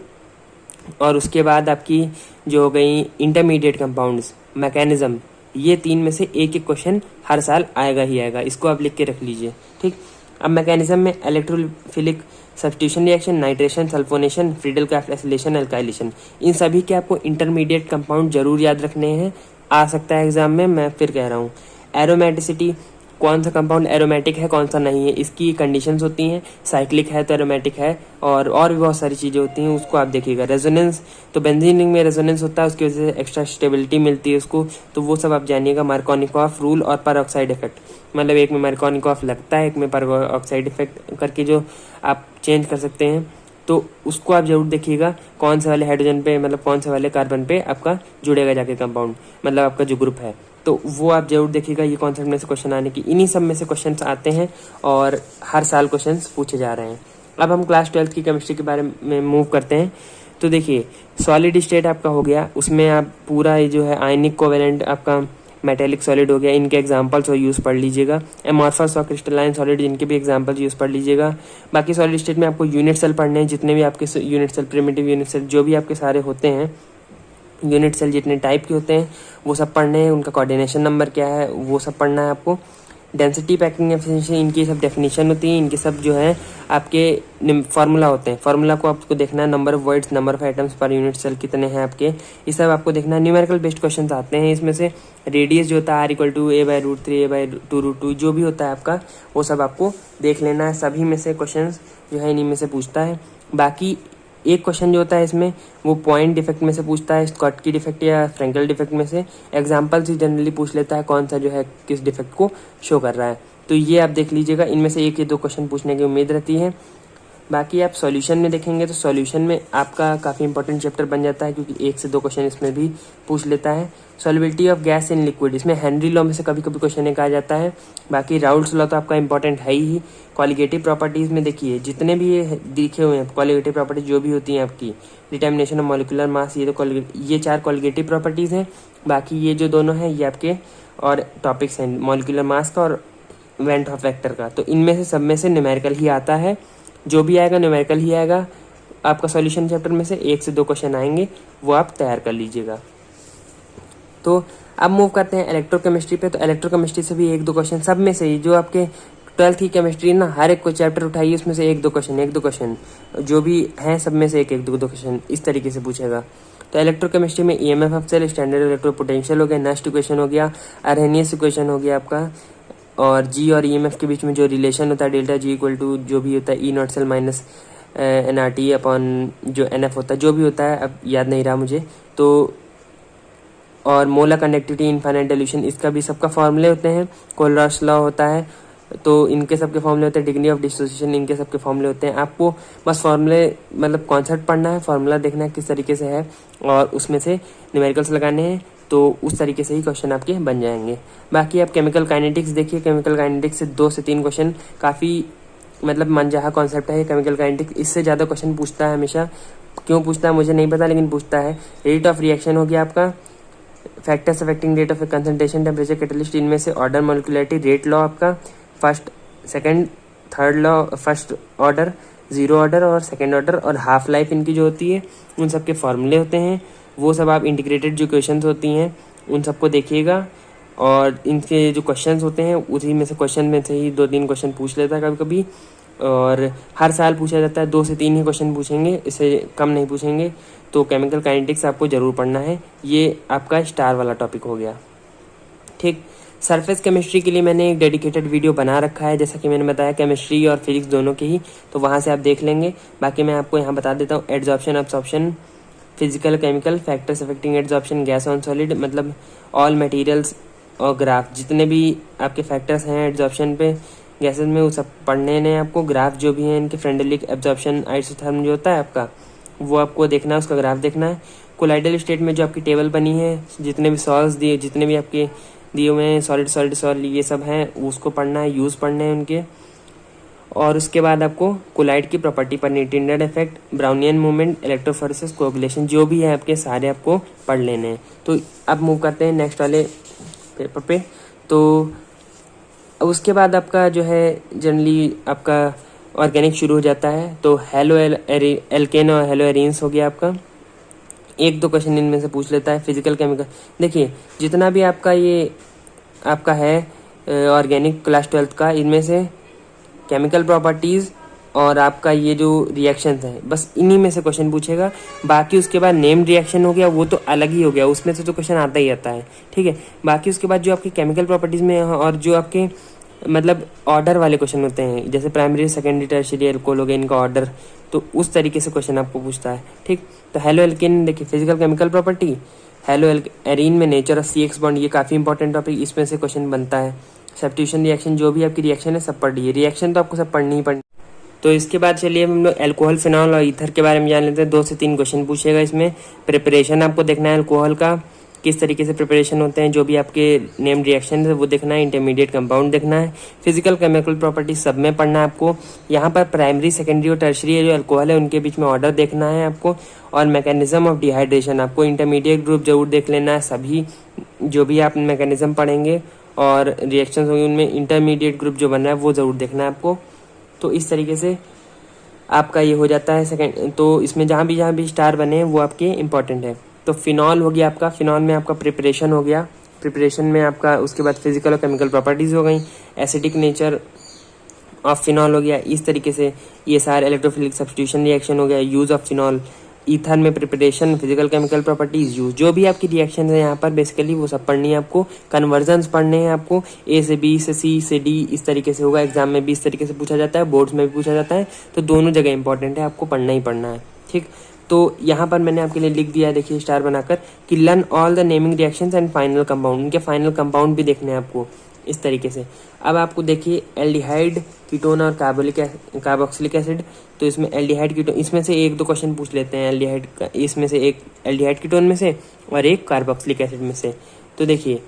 और उसके बाद आपकी जो हो गई इंटरमीडिएट कंपाउंड्स, मैकेनिज्म, ये 3 में से एक एक क्वेश्चन हर साल आएगा ही आएगा, इसको आप लिख के रख लीजिए। ठीक, अब मैकेनिज्म में electrophilic substitution reaction, nitration, sulphonation, Friedel Crafts acylation, alkylation, इन सभी के आपको इंटरमीडिएट कंपाउंड जरूर याद रखने हैं, आ सकता है एग्जाम में, मैं फिर कह रहा हूँ। एरोमेटिसिटी, कौन सा कंपाउंड एरोमेटिक है कौन सा नहीं है, इसकी कंडीशंस होती हैं। साइक्लिक है तो एरोमेटिक है, और भी बहुत सारी चीज़ें होती हैं, उसको आप देखिएगा। रेजोनेंस, तो बेंजीन रिंग में रेजोनेंस होता है, उसकी वजह से एक्स्ट्रा स्टेबिलिटी मिलती है उसको, तो वो सब आप जानिएगा। मार्कोनिकॉफ रूल और परऑक्साइड इफेक्ट, मतलब एक में मार्कोनिकॉफ लगता है, एक में परऑक्साइड इफेक्ट करके जो आप चेंज कर सकते हैं, तो उसको आप जरूर देखिएगा। कौन से वाले हाइड्रोजन पे, मतलब कौन से वाले कार्बन पे आपका जुड़ेगा जाके कंपाउंड, मतलब आपका जो ग्रुप है, तो वो आप जरूर देखिएगा। ये कॉन्सेप्ट में से क्वेश्चन आने की, इन्हीं सब में से क्वेश्चन आते हैं और हर साल क्वेश्चन पूछे जा रहे हैं। अब हम क्लास 12 की केमिस्ट्री के बारे में मूव करते हैं। तो देखिए, सॉलिड स्टेट आपका हो गया, उसमें आप पूरा ये जो है आयनिक कोवेलेंट आपका मेटेलिक सॉलिड हो गया, इनके एग्जांपल्स और यूज़ पढ़ लीजिएगा। एमॉर्फस और क्रिस्टलाइन सॉलिड, इनके भी एग्जांपल्स यूज़ पढ़ लीजिएगा। बाकी सॉलिड स्टेट में आपको यूनिट सेल पढ़ने हैं, जितने भी आपके unit cell, primitive unit cell, जो भी आपके सारे होते हैं यूनिट सेल, जितने टाइप के होते हैं वो सब पढ़ने हैं। उनका कोऑर्डिनेशन नंबर क्या है वो सब पढ़ना है आपको। डेंसिटी, पैकिंग एफिशिएंसी, इनकी सब डेफिनेशन होती है, इनके सब जो है आपके फार्मूला होते हैं। फार्मूला को आपको देखना है, number of words, number of atoms पर यूनिट सेल कितने हैं आपके, ये सब आपको देखना है। न्यूमेरिकल बेस्ड क्वेश्चन आते हैं इसमें से। रेडियस जो होता है r=a/√3 a/2√2, जो भी होता है आपका वो सब आपको देख लेना है। सभी में से क्वेश्चन जो है इन्हीं में से पूछता है। बाकी एक क्वेश्चन जो होता है इसमें वो पॉइंट डिफेक्ट में से पूछता है, स्कॉटकी डिफेक्ट या फ्रेंकल डिफेक्ट में से। एग्जाम्पल से जनरली पूछ लेता है कौन सा जो है किस डिफेक्ट को शो कर रहा है, तो ये आप देख लीजिएगा। इनमें से एक या दो क्वेश्चन पूछने की उम्मीद रहती है। बाकी आप सॉल्यूशन में देखेंगे तो सॉल्यूशन में आपका काफ़ी इंपॉर्टेंट चैप्टर बन जाता है, क्योंकि एक से दो क्वेश्चन इसमें भी पूछ लेता है। Solubility of gas in liquid, इसमें हेनरी लॉ में से कभी कभी क्वेश्चन एक आ जाता है। बाकी राउल्ट्स लॉ तो आपका इंपॉर्टेंट है ही। क्वालिटेटिव प्रॉपर्टीज़ में देखिए, जितने भी ये दिखे हुए हैं क्वालिटेटिव प्रॉपर्टीज जो भी होती हैं आपकी, डिटर्मिनेशन ऑफ मॉलिक्यूलर मास, ये 4 क्वालिटेटिव प्रॉपर्टीज़ हैं। बाकी ये जो दोनों हैं ये आपके और टॉपिक्स हैं, मॉलिक्यूलर मास का और वेंट ऑफ फैक्टर का। तो इनमें से सब में से न्यूमेरिकल ही आता है, जो भी आएगा न्यूमेरिकल ही आएगा। आपका सॉल्यूशन चैप्टर में से एक से दो क्वेश्चन आएंगे, वो आप तैयार कर लीजिएगा। तो अब मूव करते हैं इलेक्ट्रोकेमिस्ट्री पे। तो इलेक्ट्रोकेमिस्ट्री से भी एक दो क्वेश्चन, सब में से ही जो आपके 12th की केमिस्ट्री ना, हर एक को चैप्टर उठाइए, उसमें से एक दो क्वेश्चन जो भी हैं सब में से एक दो क्वेश्चन इस तरीके से पूछेगा। तो इलेक्ट्रोकेमिस्ट्री में EMF of cell, standard electro potential हो गया, नेक्स्ट इक्वेशन हो गया, अरहेनियस इक्वेशन हो गया आपका, और जी और ईएमएफ के बीच में जो रिलेशन होता है डेल्टा जी इक्वल टू जो भी होता है E naught cell minus NRT upon जो NF होता है, जो भी होता है अब याद नहीं रहा मुझे। तो और मोलर कंडक्टिविटी, इनफाइनाइट डिल्यूशन, इसका भी सबका फॉर्मूले होते हैं। कोलरास लॉ होता है, तो इनके सबके फॉर्मूले होते हैं। डिग्री ऑफ डिसोसिएशन, इनके सबके फॉर्मूले होते हैं। आपको बस फॉर्मूले मतलब कॉन्सेप्ट पढ़ना है, फॉर्मूला देखना है किस तरीके से है, और उसमें से न्यूमेरिकल्स लगाने हैं, तो उस तरीके से ही क्वेश्चन आपके बन जाएंगे। बाकी आप केमिकल काइनेटिक्स देखिए, केमिकल काइनेटिक्स से 2 से 3 क्वेश्चन काफ़ी मतलब मनचाहा कॉन्सेप्ट है केमिकल काइनेटिक्स। इससे ज़्यादा क्वेश्चन पूछता है हमेशा, क्यों पूछता है मुझे नहीं पता, लेकिन पूछता है। रेट ऑफ रिएक्शन हो गया आपका, factors affecting rate of concentration, temperature, catalyst, इनमें से ऑर्डर, मॉलिक्यूलरिटी, रेट लॉ आपका, first second third law, first order, zero order और सेकंड ऑर्डर, और हाफ लाइफ इनकी जो होती है उन सब के फॉर्मूले होते हैं। वो सब आप इंटीग्रेटेड जो क्वेश्चंस होती हैं उन सबको देखिएगा, और इनके जो क्वेश्चंस होते हैं उसी में से क्वेश्चन में से ही 2-3 क्वेश्चन पूछ लेता है कभी कभी, और हर साल पूछा जाता है। 2 से 3 ही क्वेश्चन पूछेंगे, इससे कम नहीं पूछेंगे। तो केमिकल काइनेटिक्स आपको ज़रूर पढ़ना है, ये आपका स्टार वाला टॉपिक हो गया। ठीक, सरफेस केमिस्ट्री के लिए मैंने एक डेडिकेटेड वीडियो बना रखा है, जैसा कि मैंने बताया केमिस्ट्री और फिजिक्स दोनों के ही, तो वहाँ से आप देख लेंगे। बाकी मैं आपको यहाँ बता देता हूँ, adsorption, absorption, physical chemical, factors affecting adsorption, gas on solid, मतलब ऑल मटेरियल्स, और ग्राफ, जितने भी आपके फैक्टर्स हैं एड्जॉर्प्शन पे गैसेस में वो सब पढ़ने हैं आपको। ग्राफ जो भी हैं इनके, फ्रेंडलिक, एब्जॉर्प्शन, आइसोथर्म जो होता है आपका, वो आपको देखना है, उसका ग्राफ देखना है। कोलाइडल स्टेट में जो आपकी टेबल बनी है, जितने भी सॉल्स दिए, जितने भी आपके दिए हुए हैं, सॉलिड सॉलिड सॉलिड ये सब हैं, उसको पढ़ना है, यूज़ पढ़ने हैं उनके। और उसके बाद आपको कोलाइड की प्रॉपर्टी पढ़नी, Tinder effect, Brownian movement, electrophoresis, coagulation, जो भी है आपके सारे आपको पढ़ लेने हैं। तो अब मूव करते हैं नेक्स्ट वाले पेपर पे। तो उसके बाद आपका जो है जनरली आपका ऑर्गेनिक शुरू हो जाता है। तो हेलो एल्केन और हेलो एरीन्स हो गया आपका, एक दो क्वेश्चन इनमें से पूछ लेता है। फिजिकल केमिकल देखिए, जितना भी आपका ये आपका है ऑर्गेनिक क्लास 12th का, इनमें से केमिकल प्रॉपर्टीज़ और आपका ये जो रिएक्शंस हैं, बस इन्हीं में से क्वेश्चन पूछेगा। बाकी उसके बाद नेम रिएक्शन हो गया, वो तो अलग ही हो गया, उसमें से तो क्वेश्चन आता ही आता है। ठीक है, बाकी उसके बाद जो आपके केमिकल प्रॉपर्टीज़ में और जो आपके मतलब ऑर्डर वाले क्वेश्चन होते हैं, जैसे प्राइमरी सेकेंडरी टर्शियरी एल्कोहल हो गया, इनका ऑर्डर, तो उस तरीके से क्वेश्चन आपको पूछता है। ठीक, तो हेलो एल्केन देखिए physical chemical property, halo arene में nature of C X bond, ये काफ़ी इंपॉर्टेंट टॉपिक, इसमें से क्वेश्चन बनता है। सब्स्टिट्यूशन रिएक्शन, जो भी आपकी रिएक्शन है सब पढ़िए, रिएक्शन तो आपको सब पढ़नी ही पढ़नी। तो इसके बाद चलिए हम लोग अल्कोहल, फिनॉल और ईथर के बारे में जान लेते हैं। 2 से 3 क्वेश्चन पूछेगा इसमें। प्रिपरेशन आपको देखना है अल्कोहल का, किस तरीके से प्रिपरेशन होते हैं, जो भी आपके नेम रिएक्शन है वो देखना है, इंटरमीडिएट कंपाउंड देखना है, फिजिकल केमिकल प्रॉपर्टी सब में पढ़ना है आपको। यहाँ पर प्राइमरी सेकेंडरी और टर्शरी जो अल्कोहल है उनके बीच में ऑर्डर देखना है आपको, और मैकेनिज्म ऑफ डिहाइड्रेशन आपको इंटरमीडिएट ग्रुप जरूर देख लेना है, सभी जो भी आप मैकेनिज्म पढ़ेंगे और रिएक्शन होंगे उनमें इंटरमीडिएट ग्रुप जो बन रहा है वो ज़रूर देखना है आपको। तो इस तरीके से आपका ये हो जाता है सेकेंड। तो इसमें जहाँ भी स्टार बने वो आपके इंपॉर्टेंट है। तो फिनॉल हो गया आपका, फिनॉल में आपका प्रिपरेशन हो गया, प्रिपरेशन में आपका उसके बाद फिजिकल और केमिकल प्रॉपर्टीज़ हो गई, एसिडिक नेचर ऑफ फिनॉल हो गया, इस तरीके से ये सारे इलेक्ट्रोफिलिक सब्स्टिट्यूशन रिएक्शन हो गया, यूज़ ऑफ फिनॉल, ईथर में preparation, physical chemical properties, use, जो भी आपकी रिएक्शन है यहाँ पर बेसिकली वो सब पढ़नी है आपको। कन्वर्जन्स पढ़ने हैं आपको, ए से बी से सी से डी, इस तरीके से होगा, एग्जाम में भी इस तरीके से पूछा जाता है, बोर्ड्स में भी पूछा जाता है, तो दोनों जगह इंपॉर्टेंट है, आपको पढ़ना ही पढ़ना है। ठीक, तो यहाँ पर मैंने आपके लिए लिख दिया है, देखिए स्टार बनाकर, कि learn all the naming reactions and final compound, इनके फाइनल कंपाउंड भी देखने हैं आपको इस तरीके से। अब आपको देखिए एल्डिहाइड, कीटोन और कार्बोक्सिलिक एसिड, तो इसमें एल्डिहाइड कीटोन, इसमें से 1-2 क्वेश्चन पूछ लेते हैं एल्डिहाइड का, इसमें से एक एल्डिहाइड कीटोन में से और एक कार्बोक्सिलिक एसिड में से। तो देखिए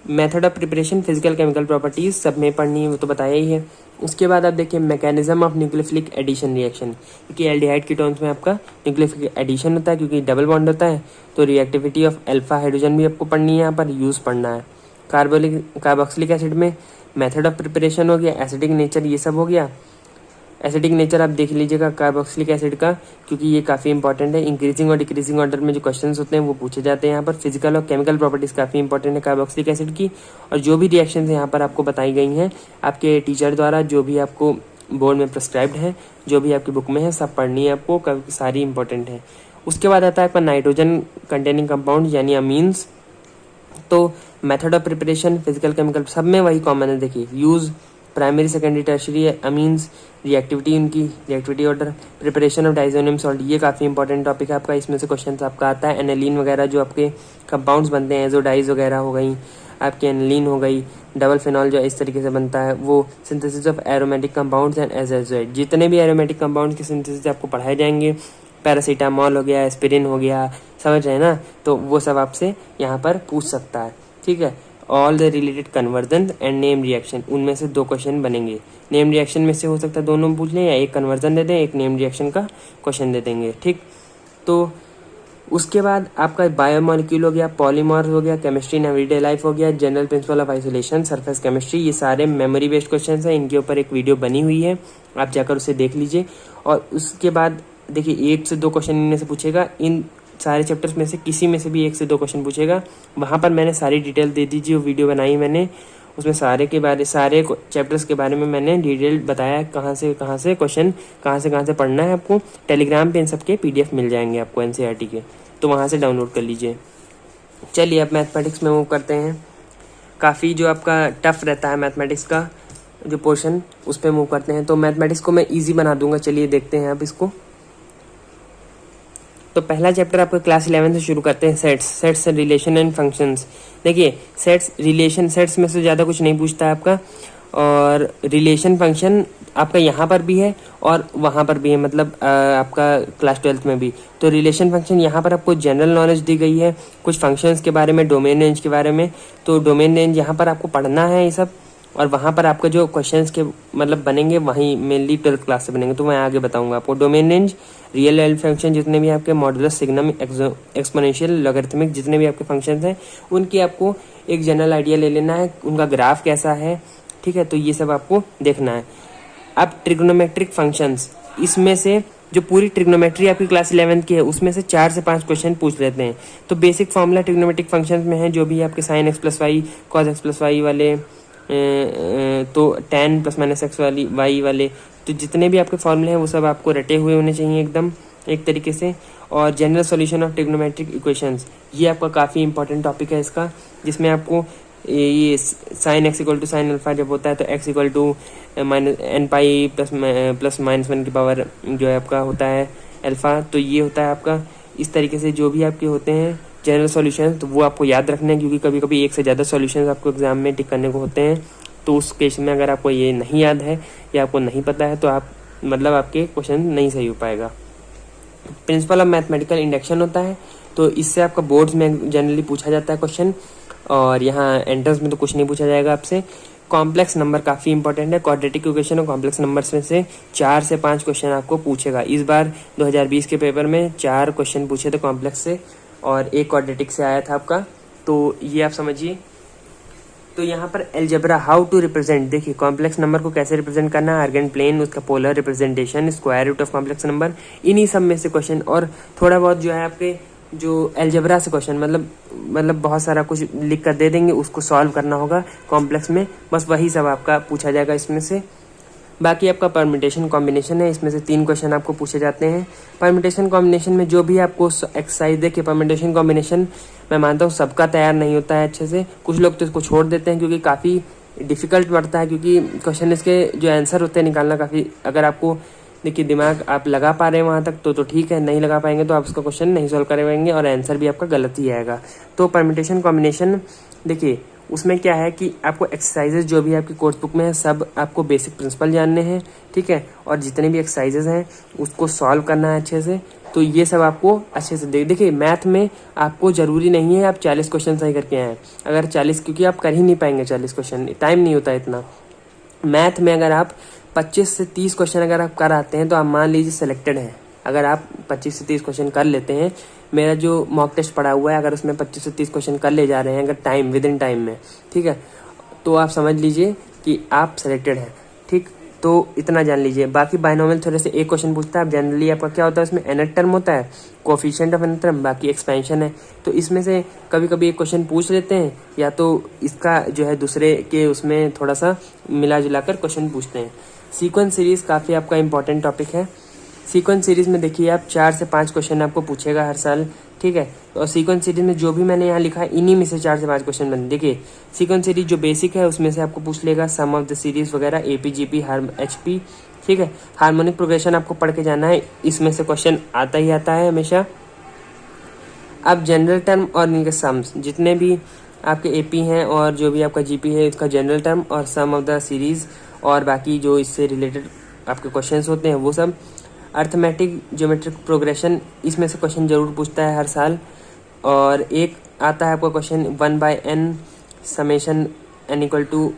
method of preparation, physical chemical properties सब में पढ़नी है, वो तो बताया ही है। उसके बाद आप देखिए mechanism of nucleophilic addition reaction, क्योंकि एल्डिहाइड कीटोन्स में आपका न्यूक्लियोफिलिक एडिशन होता है क्योंकि डबल बॉन्ड होता है, तो रिएक्टिविटी ऑफ अल्फा हाइड्रोजन भी आपको पढ़नी है, यहाँ पर यूज़ पढ़ना है। कार्बोक्सिलिक एसिड में मेथड ऑफ प्रिपरेशन हो गया, एसिडिक नेचर ये सब हो गया। एसिडिक नेचर आप देख लीजिएगा कार्बोक्सिलिक एसिड का, क्योंकि ये काफ़ी इंपॉर्टेंट है, इंक्रीजिंग और डिक्रीजिंग ऑर्डर में जो क्वेश्चंस होते हैं वो पूछे जाते हैं यहाँ पर। फिजिकल और केमिकल प्रॉपर्टीज काफ़ी इंपॉर्टेंट है कार्बोक्सिलिक एसिड की, और जो भी रिएक्शंस यहाँ पर आपको बताई गई हैं आपके टीचर द्वारा, जो भी आपको बोर्ड में प्रिस्क्राइब्ड है, जो भी आपकी बुक में है, सब पढ़नी है आपको, सारी इंपॉर्टेंट है। उसके बाद आता है आपका नाइट्रोजन कंटेनिंग कंपाउंड यानी अमीन्स। तो method of preparation, physical chemical सब में वही कॉमन है, देखिए use, primary secondary tertiary amines, reactivity उनकी, reactivity order, preparation of diazonium salt, ये काफ़ी इंपॉर्टेंट टॉपिक है आपका, इसमें से क्वेश्चन आपका आता है। एनेलिन वगैरह जो आपके कंपाउंड्स बनते हैं, एजोडाइज वगैरह हो गई आपकी, एनेलिन हो गई, डबल फिनॉल जो इस तरीके से बनता है, वो synthesis of aromatic compounds and एजेजोइड, जितने भी एरोमेटिक कंपाउंड की सिंथेसिस आपको पढ़ाए जाएंगे, पैरासीटामॉल हो गया, एस्पिरिन हो गया, समझ रहे हैं ना, तो वो सब आपसे यहाँ पर पूछ सकता है। ठीक है, all the related conversion and name reaction, उनमें से 2 क्वेश्चन बनेंगे। नेम रिएक्शन में से हो सकता है दोनों पूछ लें, या एक कन्वर्जन दे दें, एक नेम रिएक्शन का क्वेश्चन दे देंगे। ठीक, तो उसके बाद आपका बायोमोलिक्यूल हो गया, पॉलीमर हो गया, केमिस्ट्री इन एवरीडे लाइफ हो गया, general principle of isolation, surface chemistry, ये सारे मेमोरी बेस्ड क्वेश्चन हैं, इनके ऊपर एक वीडियो बनी हुई है, आप जाकर उसे देख लीजिए। और उसके बाद देखिए 1 से 2 क्वेश्चन इनमें से पूछेगा, इन सारे चैप्टर्स में से किसी में से भी 1 से 2 क्वेश्चन पूछेगा, वहाँ पर मैंने सारी डिटेल दे दीजिए, वो वीडियो बनाई मैंने, उसमें सारे चैप्टर्स के बारे में मैंने डिटेल बताया, कहाँ से क्वेश्चन कहाँ से पढ़ना है आपको। टेलीग्राम पे इन सब के PDF मिल जाएंगे आपको NCERT के, तो वहाँ से डाउनलोड कर लीजिए। चलिए अब मैथमेटिक्स में मूव करते हैं। काफ़ी जो आपका टफ रहता है मैथमेटिक्स का जो पोर्शन, उस पर मूव करते हैं। तो मैथमेटिक्स को मैं ईजी बना दूंगा, चलिए देखते हैं अब इसको। तो पहला चैप्टर आपका क्लास 11 से शुरू करते हैं, सेट्स रिलेशन एंड फंक्शंस। देखिए सेट्स में से ज़्यादा कुछ नहीं पूछता है आपका, और रिलेशन फंक्शन आपका यहाँ पर भी है और वहाँ पर भी है, मतलब आपका क्लास 12th में भी। तो रिलेशन फंक्शन यहाँ पर आपको जनरल नॉलेज दी गई है, कुछ फंक्शंस के बारे में, डोमेन रेंज के बारे में। तो डोमेन रेंज यहाँ पर आपको पढ़ना है ये सब, और वहाँ पर आपका जो क्वेश्चंस के मतलब बनेंगे वहीं मेनली 12th क्लास से बनेंगे, तो मैं आगे बताऊंगा आपको। Domain range, real value function जितने भी आपके, मॉडुलस, सिग्नम, एक्सपोनेंशियल, लॉगरिथमिक जितने भी आपके फंक्शंस हैं, उनकी आपको एक जनरल आइडिया ले लेना है, उनका ग्राफ कैसा है। ठीक है, तो ये सब आपको देखना है। अब ट्रिग्नोमेट्रिक फंक्शंस, इसमें से जो पूरी ट्रिग्नोमेट्री आपकी क्लास 11th की है उसमें से 4 से 5 क्वेश्चन पूछ लेते हैं। तो बेसिक फॉर्मूला ट्रिग्नोमेट्रिक फंक्शंस में है जो भी आपके sin x + y, cos x + y वाले, तो tan ± x वाली y वाले, तो जितने भी आपके फॉर्मूले हैं वो सब आपको रटे हुए होने चाहिए एकदम एक तरीके से। और general solution of trigonometric equations, ये आपका काफ़ी इंपॉर्टेंट टॉपिक है इसका, जिसमें आपको ये sine x equal to sine alpha जब होता है तो x equal to minus n pi plus minus one की पावर जो है आपका होता है अल्फा। तो ये होता है आपका इस तरीके से जो भी आपके होते हैं जनरल सॉल्यूशन, तो वो आपको याद रखना है क्योंकि कभी कभी एक से ज़्यादा सॉल्यूशंस आपको एग्जाम में टिक करने को होते हैं। तो उस केस में अगर आपको ये नहीं याद है या आपको नहीं पता है तो आप मतलब आपके क्वेश्चन नहीं सही हो पाएगा। प्रिंसिपल ऑफ मैथमेटिकल इंडक्शन होता है, तो इससे आपका बोर्ड्स में जनरली पूछा जाता है क्वेश्चन, और यहाँ एंट्रेंस में तो कुछ नहीं पूछा जाएगा आपसे। कॉम्प्लेक्स नंबर काफ़ी इंपॉर्टेंट है, क्वाड्रेटिक इक्वेशन और कॉम्प्लेक्स नंबर्स में से 4 से 5 क्वेश्चन आपको पूछेगा। इस बार 2020 के पेपर में 4 क्वेश्चन पूछे थे कॉम्प्लेक्स से और 1 क्वाड्रेटिक से आया था आपका, तो ये आप समझिए। तो यहाँ पर एलजेब्रा हाउ टू रिप्रेजेंट, देखिए कॉम्प्लेक्स नंबर को कैसे रिप्रेजेंट करना है, आर्गन प्लेन, उसका polar representation, square root of complex number, इन्हीं सब में से क्वेश्चन, और थोड़ा बहुत जो है आपके जो एलजेब्रा से क्वेश्चन मतलब बहुत सारा कुछ लिख कर दे देंगे, उसको सॉल्व करना होगा कॉम्प्लेक्स में, बस वही सब आपका पूछा जाएगा इसमें से। बाकी आपका परम्यूटेशन कॉम्बिनेशन है, इसमें से 3 क्वेश्चन आपको पूछे जाते हैं। परम्यूटेशन कॉम्बिनेशन में जो भी आपको एक्सरसाइज देखिए, परम्यूटेशन कॉम्बिनेशन मैं मानता हूँ सबका तैयार नहीं होता है अच्छे से, कुछ लोग तो इसको छोड़ देते हैं क्योंकि काफ़ी डिफिकल्ट पड़ता है, क्योंकि क्वेश्चन इसके जो आंसर होते हैं निकालना काफ़ी, अगर आपको देखिए दिमाग आप लगा पा रहे हैं वहाँ तक तो ठीक है, नहीं लगा पाएंगे तो आप उसका क्वेश्चन नहीं सॉल्व कर पाएंगे और आंसर भी आपका गलत ही आएगा। तो परम्यूटेशन कॉम्बिनेशन देखिए उसमें क्या है कि आपको एक्सरसाइजेज जो भी आपकी कोर्स बुक में है सब आपको बेसिक प्रिंसिपल जानने हैं, ठीक है, और जितने भी एक्सरसाइजेज हैं उसको सॉल्व करना है अच्छे से। तो ये सब आपको अच्छे से देखिए मैथ में आपको ज़रूरी नहीं है आप 40 क्वेश्चन सही करके आएँ, अगर 40, क्योंकि आप कर ही नहीं पाएंगे 40 क्वेश्चन, टाइम नहीं होता इतना। मैथ में अगर आप 25 से 30 क्वेश्चन अगर आप कर आते हैं तो आप मान लीजिए सिलेक्टेड हैं। अगर आप 25 से 30 क्वेश्चन कर लेते हैं, मेरा जो मॉक टेस्ट पड़ा हुआ है अगर उसमें 25 से 30 क्वेश्चन कर ले जा रहे हैं अगर टाइम विद इन टाइम में, ठीक है, तो आप समझ लीजिए कि आप सिलेक्टेड हैं, ठीक। तो इतना जान लीजिए। बाकी बाइनोमियल थोड़े से एक क्वेश्चन पूछता है, अब जनरली आपका क्या होता है उसमें nth टर्म होता है, कोफिशिएंट ऑफ nth टर्म, बाकी एक्सपेंशन है। तो इसमें से कभी कभी एक क्वेश्चन पूछ लेते हैं या तो इसका जो है दूसरे के उसमें थोड़ा सा मिला जुला कर क्वेश्चन पूछते हैं। सीक्वेंस सीरीज काफ़ी आपका इंपॉर्टेंट टॉपिक है। सीक्वेंस सीरीज में देखिए आप 4 से 5 क्वेश्चन आपको पूछेगा हर साल, ठीक है। और सीक्वेंस सीरीज में जो भी मैंने यहाँ लिखा है इन्हीं में से 4 से 5 क्वेश्चन बने। देखिए सीक्वेंस सीरीज जो बेसिक है उसमें से आपको पूछ लेगा सम ऑफ द सीरीज वगैरह, एपी जीपी HP, ठीक है। हार्मोनिक प्रोग्रेशन आपको पढ़ के जाना है, इसमें से क्वेश्चन आता ही आता है हमेशा। अब जनरल टर्म और इनके सम्स, जितने भी आपके एपी हैं और जो भी आपका जीपी है इसका जनरल टर्म और सम ऑफ द सीरीज और बाकी जो इससे रिलेटेड आपके क्वेश्चंस होते हैं वो सब। अर्थमेटिक ज्योमेट्रिक प्रोग्रेशन, इसमें से क्वेश्चन जरूर पूछता है हर साल। और एक आता है आपका question 1/n summation n equal to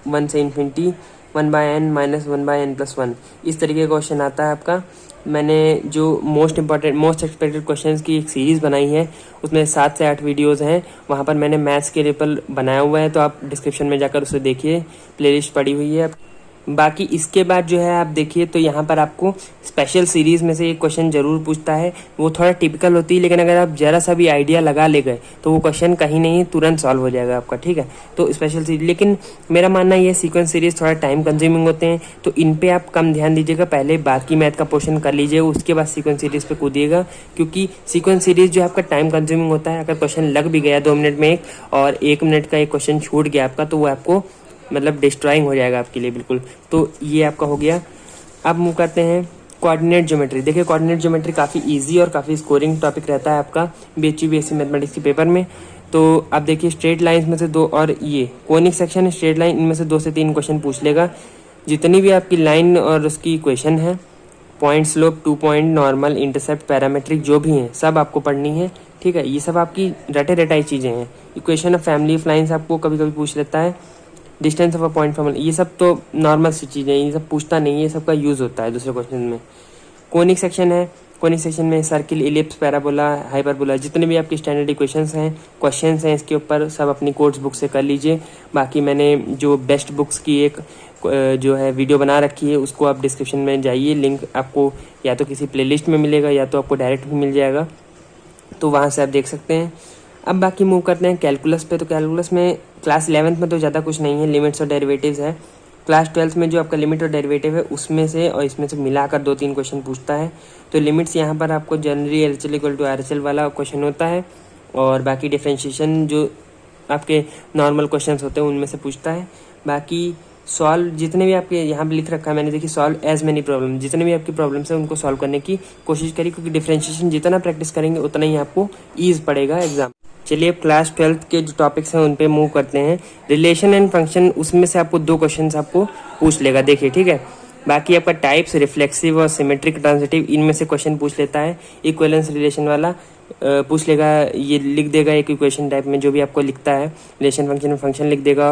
1 से इन्फिनिटी 1/n माइनस 1/n+1, इस तरीके का क्वेश्चन आता है आपका। मैंने जो मोस्ट एक्सपेक्टेड क्वेश्चंस की एक सीरीज़ बनाई है उसमें 7 से 8 वीडियोस हैं, वहाँ पर मैंने मैथ्स के लेवल बनाया हुआ है, तो आप डिस्क्रिप्शन में जाकर उसे देखिए, प्लेलिस्ट पड़ी हुई है। बाकी इसके बाद जो है आप देखिए तो यहाँ पर आपको स्पेशल सीरीज में से एक क्वेश्चन जरूर पूछता है, वो थोड़ा टिपिकल होती है लेकिन अगर आप जरा सा भी आइडिया लगा ले गए तो वो क्वेश्चन कहीं नहीं तुरंत सॉल्व हो जाएगा आपका, ठीक है। तो स्पेशल सीरीज, लेकिन मेरा मानना ये सीक्वेंस सीरीज थोड़ा टाइम कंज्यूमिंग होते हैं तो इन पे आप कम ध्यान दीजिएगा, पहले बाकी मैथ का पोर्शन कर लीजिए उसके बाद सीक्वेंस सीरीज पे कूदिएगा, क्योंकि सीक्वेंस सीरीज जो आपका टाइम कंज्यूमिंग होता है, अगर क्वेश्चन लग भी गया 2 मिनट में एक और 1 मिनट का एक क्वेश्चन छूट गया आपका तो वो आपको मतलब डिस्ट्रॉइंग हो जाएगा आपके लिए बिल्कुल। तो ये आपका हो गया। अब मूव करते हैं कोऑर्डिनेट ज्योमेट्री। देखिए कोऑर्डिनेट ज्योमेट्री काफ़ी इजी और काफ़ी स्कोरिंग टॉपिक रहता है आपका BHU-BSc मैथमेटिक्स के पेपर में। तो आप देखिए स्ट्रेट लाइंस में से 2 और ये कोनिक सेक्शन स्ट्रेट लाइन, इनमें से 2 से 3 क्वेश्चन पूछ लेगा। जितनी भी आपकी लाइन और उसकी इक्वेशन है, point slope, 2 point, normal, intercept, parametric जो भी हैं सब आपको पढ़नी है, ठीक है। ये सब आपकी रटे रटाई चीज़ें हैं। Equation of family of lines आपको कभी कभी पूछ लेता है, distance of a point from, ये सब तो नॉर्मल सी चीज़ें, ये सब पूछता नहीं है, ये सब का यूज़ होता है दूसरे क्वेश्चन में। कोनिक सेक्शन है, कोनिक सेक्शन में सर्किल, इलिप्स, पैराबोला, हाइपरबोला, जितने भी आपके स्टैंडर्ड इक्वेशंस हैं, क्वेश्चंस हैं इसके ऊपर सब अपनी कोर्स बुक से कर लीजिए। बाकी मैंने जो बेस्ट बुक्स की एक जो है वीडियो बना रखी है उसको आप डिस्क्रिप्शन में जाइए, लिंक आपको या तो किसी प्लेलिस्ट में मिलेगा या तो आपको डायरेक्ट भी मिल जाएगा, तो वहाँ से आप देख सकते हैं। अब बाकी मूव करते हैं कैलकुलस पे। तो कैलकुलस में क्लास 11th में तो ज़्यादा कुछ नहीं है, लिमिट्स और डेरिवेटिव्स है। क्लास 12th में जो आपका लिमिट और डेरिवेटिव है उसमें से और इसमें से मिलाकर 2-3 क्वेश्चन पूछता है। तो लिमिट्स यहाँ पर आपको generally LHL equal to RHL वाला क्वेश्चन होता है, और बाकी डिफ्रेंशिएशन जो आपके नॉर्मल क्वेश्चंस होते हैं उनमें से पूछता है। बाकी सॉल्व जितने भी आपके यहाँ पे लिख रखा है मैंने, देखिए सॉल्व एज मैनी प्रॉब्लम, जितने भी आपकी प्रॉब्लम्स हैं उनको सॉल्व करने की कोशिश करिए, क्योंकि डिफरेंशिएशन जितना प्रैक्टिस करेंगे उतना ही आपको ईज पड़ेगा एग्जाम। चलिए अब क्लास 12th के जो टॉपिक्स हैं उन पे मूव करते हैं। रिलेशन एंड फंक्शन, उसमें से आपको 2 क्वेश्चन आपको पूछ लेगा, देखिए ठीक है। बाकी आपका टाइप्स, रिफ्लेक्सिव और सिमेट्रिक, ट्रांजिटिव, इनमें से क्वेश्चन पूछ लेता है। इक्विवेलेंस रिलेशन वाला पूछ लेगा, ये लिख देगा एक इक्वेशन टाइप में जो भी आपको लिखता है रिलेशन फंक्शन में, फंक्शन लिख देगा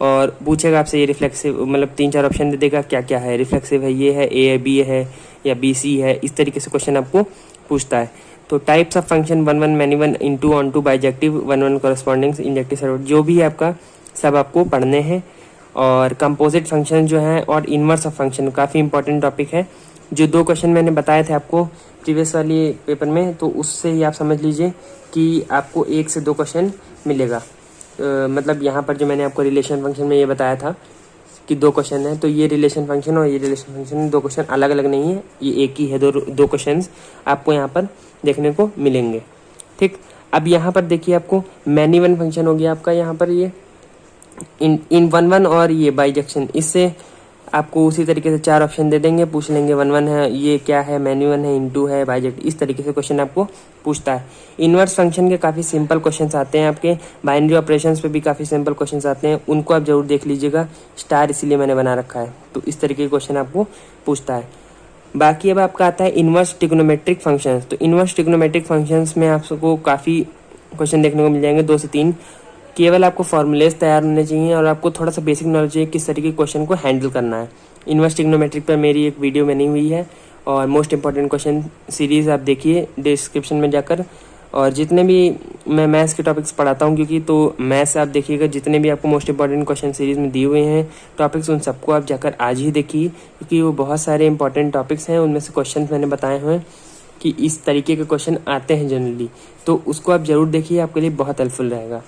और पूछेगा आपसे ये रिफ्लेक्सिव, मतलब 3-4 ऑप्शन दे देगा क्या क्या है, रिफ्लेक्सिव है, ये है, ए है, बी है या बी सी है, इस तरीके से क्वेश्चन आपको पूछता है। तो types of function 1 many 1 into onto bijective 1 corresponding injective सर्वट, जो भी आपका सब आपको पढ़ने हैं। और कंपोजिट फंक्शन जो है और इनवर्स ऑफ फंक्शन काफ़ी इंपॉर्टेंट टॉपिक है। जो 2 क्वेश्चन मैंने बताए थे आपको प्रीवियस वाली पेपर में, तो उससे ही आप समझ लीजिए कि आपको 1 से 2 क्वेश्चन मिलेगा। मतलब यहाँ पर जो मैंने आपको रिलेशन फंक्शन में ये बताया था कि 2 क्वेश्चन है, तो ये रिलेशन फंक्शन और ये रिलेशन फंक्शन 2 क्वेश्चन अलग अलग नहीं है, ये एक ही है। दो क्वेश्चन आपको यहाँ पर देखने को मिलेंगे, ठीक। अब यहाँ पर देखिए आपको मैनी 1 फंक्शन हो गया आपका, यहाँ पर ये इन 1 और ये बाइजेक्शन, इससे आपको उसी तरीके से 4 ऑप्शन दे देंगे, पूछ लेंगे 1 है, ये क्या है, मैनी 1 है, इनटू है, बाइजेक्ट, इस तरीके से क्वेश्चन आपको पूछता है। इनवर्स फंक्शन के काफ़ी सिंपल क्वेश्चंस आते हैं आपके, बाइनरी ऑपरेशंस पे भी काफ़ी सिंपल क्वेश्चंस आते हैं, उनको आप जरूर देख लीजिएगा, स्टार इसीलिए मैंने बना रखा है। तो इस तरीके के क्वेश्चन आपको पूछता है। बाकी अब आपका आता है इनवर्स ट्रिग्नोमेट्रिक फंक्शंस। तो इनवर्स ट्रिग्नोमेट्रिक फंक्शंस में आपको काफ़ी क्वेश्चन देखने को मिल जाएंगे, 2 से 3। केवल आपको फॉर्मूलेज तैयार होने चाहिए और आपको थोड़ा सा बेसिक नॉलेज चाहिए किस तरीके के क्वेश्चन को हैंडल करना है। इनवर्स ट्रिग्नोमेट्रिक पर मेरी एक वीडियो बनी हुई है और मोस्ट इंपॉर्टेंट क्वेश्चन सीरीज़ आप देखिए डिस्क्रिप्शन में जाकर। और जितने भी मैं मैथ्स के टॉपिक्स पढ़ाता हूँ, क्योंकि तो मैथ्स आप देखिएगा, जितने भी आपको मोस्ट इंपॉर्टेंट क्वेश्चन सीरीज़ में दिए हुए हैं टॉपिक्स, उन सबको आप जाकर आज ही देखिए, क्योंकि वो बहुत सारे इंपॉर्टेंट टॉपिक्स हैं। उनमें से क्वेश्चन मैंने बताए हुए हैं कि इस तरीके के क्वेश्चन आते हैं जनरली, तो उसको आप ज़रूर देखिए, आपके लिए बहुत हेल्पफुल रहेगा।